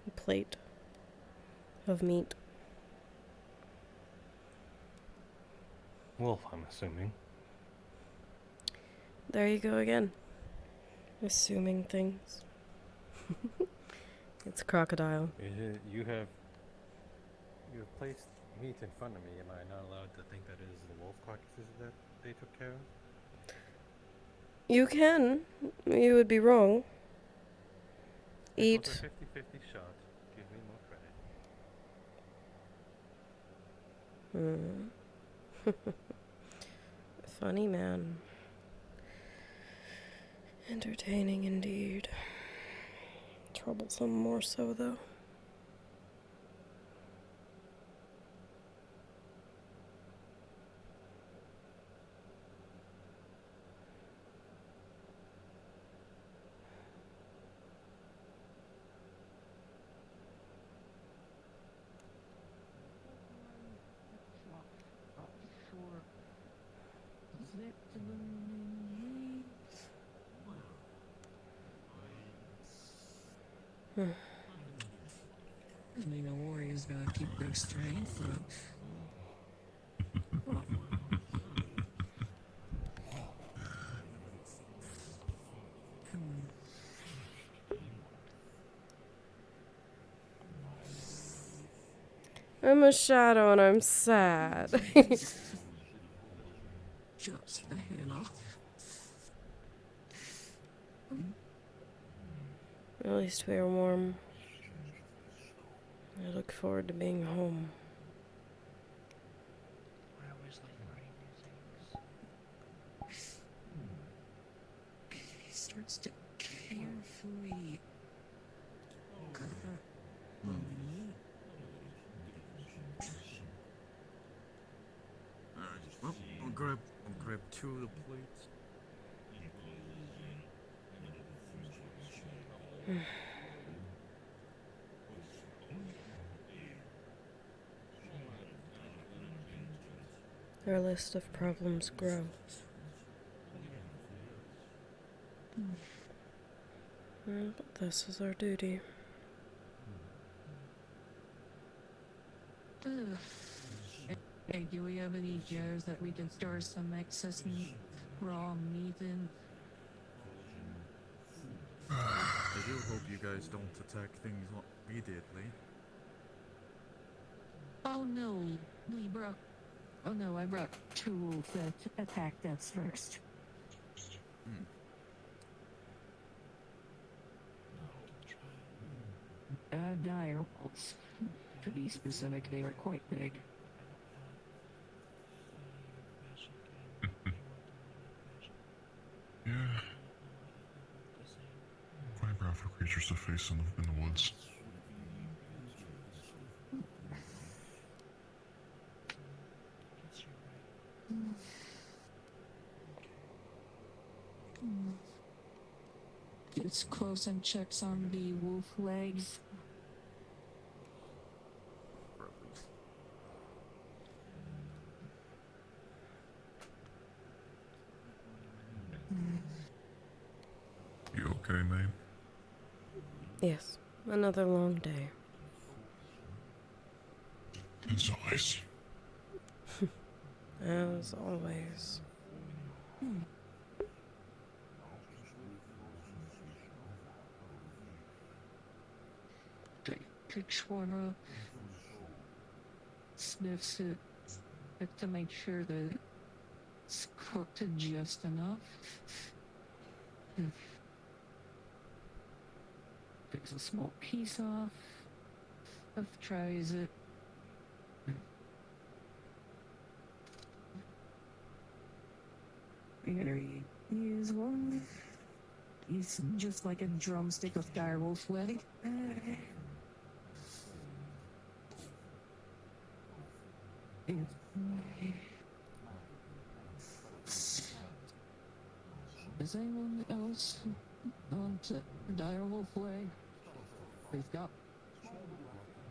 A plate of meat. Wolf, I'm assuming. There you go again. Assuming things. It's a crocodile. You have placed meat in front of me. Am I not allowed to think that is the wolf carcasses that they took care of? You can. You would be wrong. It was Eat. a 50-50 shot. Give me more credit. Funny man. Entertaining indeed. Troublesome more so, though. I mean, a warrior's gotta keep their strength up. I'm a shadow and I'm sad. Just the head off. At least we are warm. I look forward to being home. efforts to carefully cover me. Alright, well, I'll grab 2 of the plates. Our list of problems grow. But this is our duty. Hey, do we have any jars that we can store some excess raw meat in? I do hope you guys don't attack things immediately. Oh no, I brought tools that attacked us first. Dire wolves. To be specific, they are quite big. Yeah. Quite bad for creatures to face in the woods. Gets close and checks on the wolf legs. You okay, May? Yes, another long day. As always. As always. Picks one up, sniffs it to make sure that it's cooked just enough. Picks a small piece off, tries it. There he is one. He's just like a drumstick of direwolf leg. Is anyone else on direwolf leg? We've got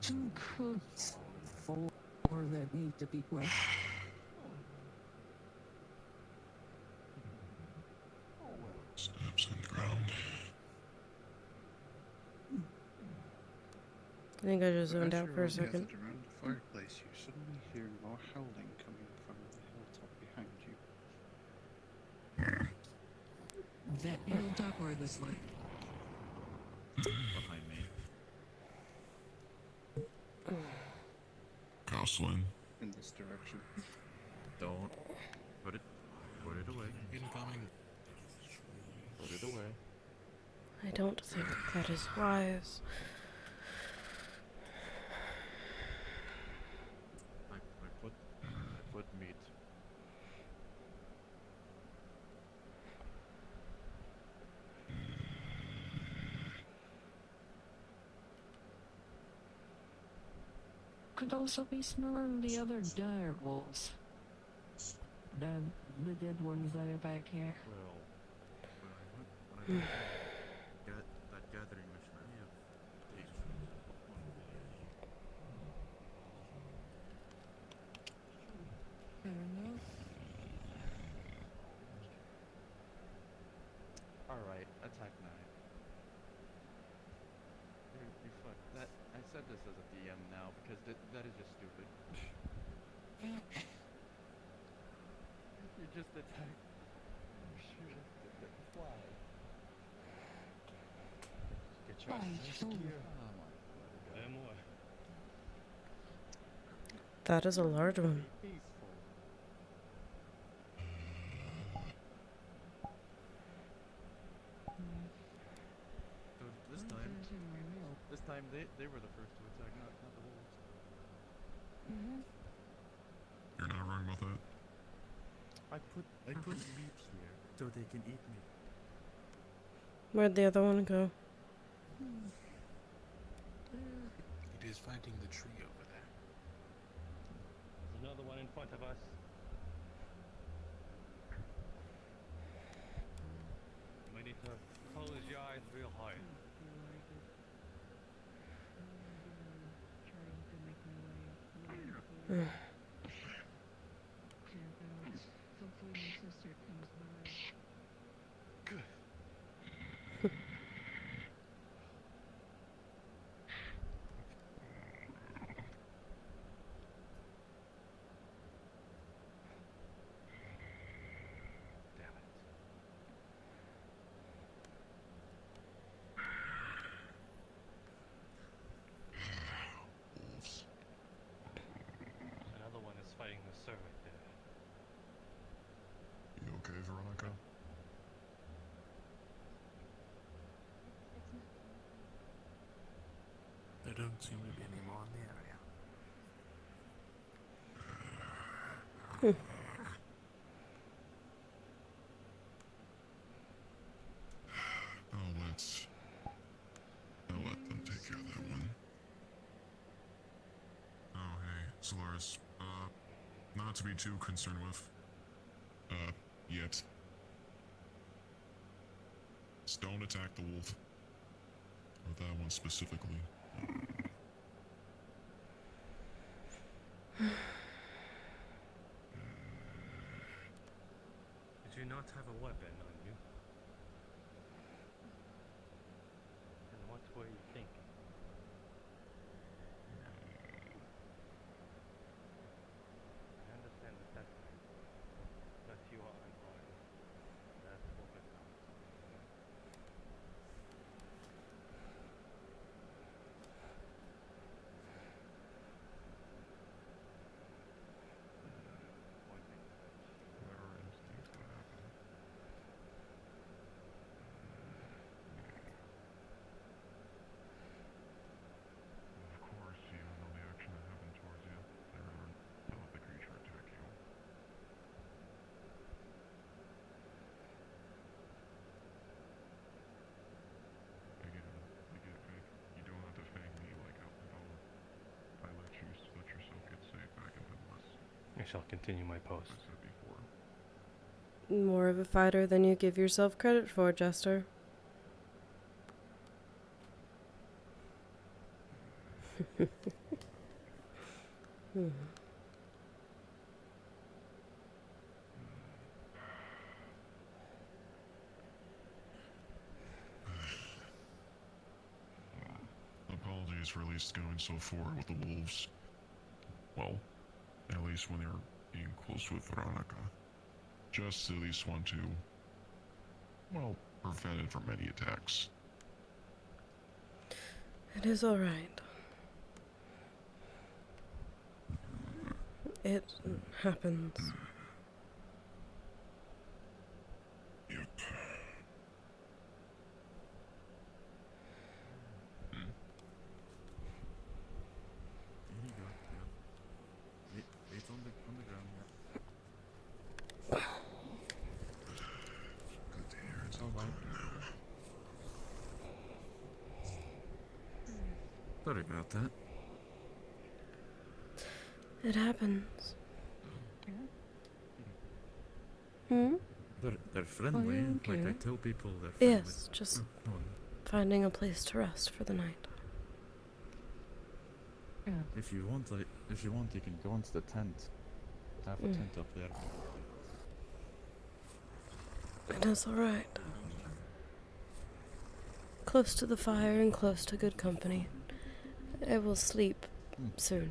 2 cooks, 4 that need to be cooked. Steps on the ground. I think I just zoned out for a second. Around the fireplace, you suddenly hear more howling coming from the hilltop behind you. That hilltop or this one? Behind me. Gosling. In this direction. Don't. Put it away. Incoming. Put it away. I don't think that is wise. I put meat. Could also be smelling the other dire wolves. The dead ones that are back here. Well, when I get that gathering mission, I have taken. Fair enough. Alright, attack 9. You fuck. That, I said this as a DM now because that is just stupid. You just attack. Shoot it. Fly. Get your ass here. Oh my god. That is a large one. Peaceful. So this time they were the first to attack, not the wolves. You're not wrong about that. I put meat here so they can eat me. Where'd the other one go? It is fighting the tree over there. There's another one in front of us. We need to close your eyes real hard. Hopefully my sister comes by. Damn it. Wolves. Another one is fighting the servant there. You okay, Veronica? There don't seem to be any more in the area. I'll let them take care of that one. Oh, hey, Solaris. Not to be too concerned with. Yet. Just don't attack the wolf. Or that one specifically. Did you not have a weapon on you? And what were you thinking? I understand the sentiment, but you are unarmed. That overcomes. One thing to touch. Whatever instincts would happen. Of course, even though the action that happened towards you, I rather not let the creature attack you. Again, I get fake. You don't have to fake me like how I let yourself get safe back into the woods. I shall continue my post. I said before. More of a fighter than you give yourself credit for, Jester. Apologies for at least going so forward with the wolves. Well, at least when they were being close with Veronica. Just at least want to, well, prevent it from any attacks. It is alright. It happens. Yep. Here you go. Yeah. It's on the ground. Yeah. Good to hear it's all Alright. now. Sorry about that. It happens. Hmm? They're friendly. okay. Like I tell people they're friendly. Yes, just Oh, well, finding a place to rest for the night. Yeah. if you want, you can go into the tent. I have a tent up there. It is alright. Close to the fire and close to good company. I will sleep soon.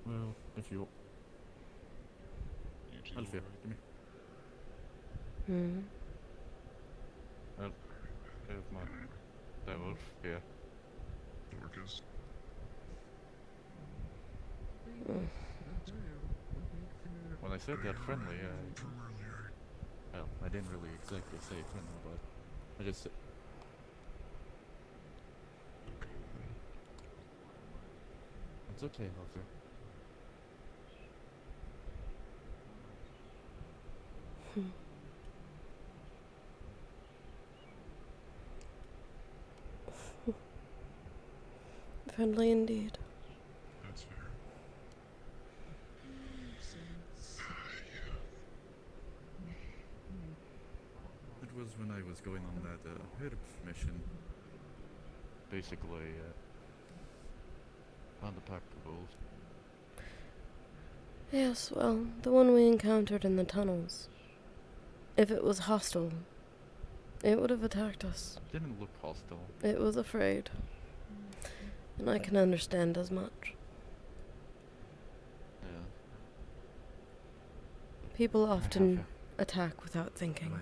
Well, if you, You two, Alfia, alright? give me. Hmm. There's my werewolf here. Orcas. When I said they're friendly, From earlier. well, I didn't really exactly say friendly, but I just said. It's okay, Alfia. Friendly indeed. That's fair. It was when I was going on that herb mission. Basically, found a pack of wolves. Yes, well, the one we encountered in the tunnels. If it was hostile, it would have attacked us. Didn't look hostile. It was afraid. And I can understand as much. Yeah. People often attack without thinking.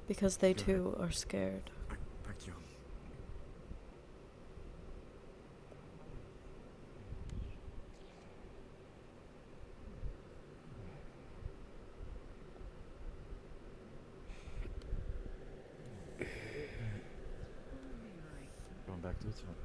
Because they too are scared. Back to you. Going back to its one.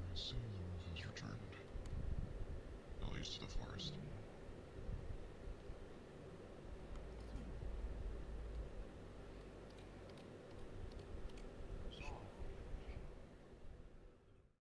I see the wolf has returned. At least to the farm.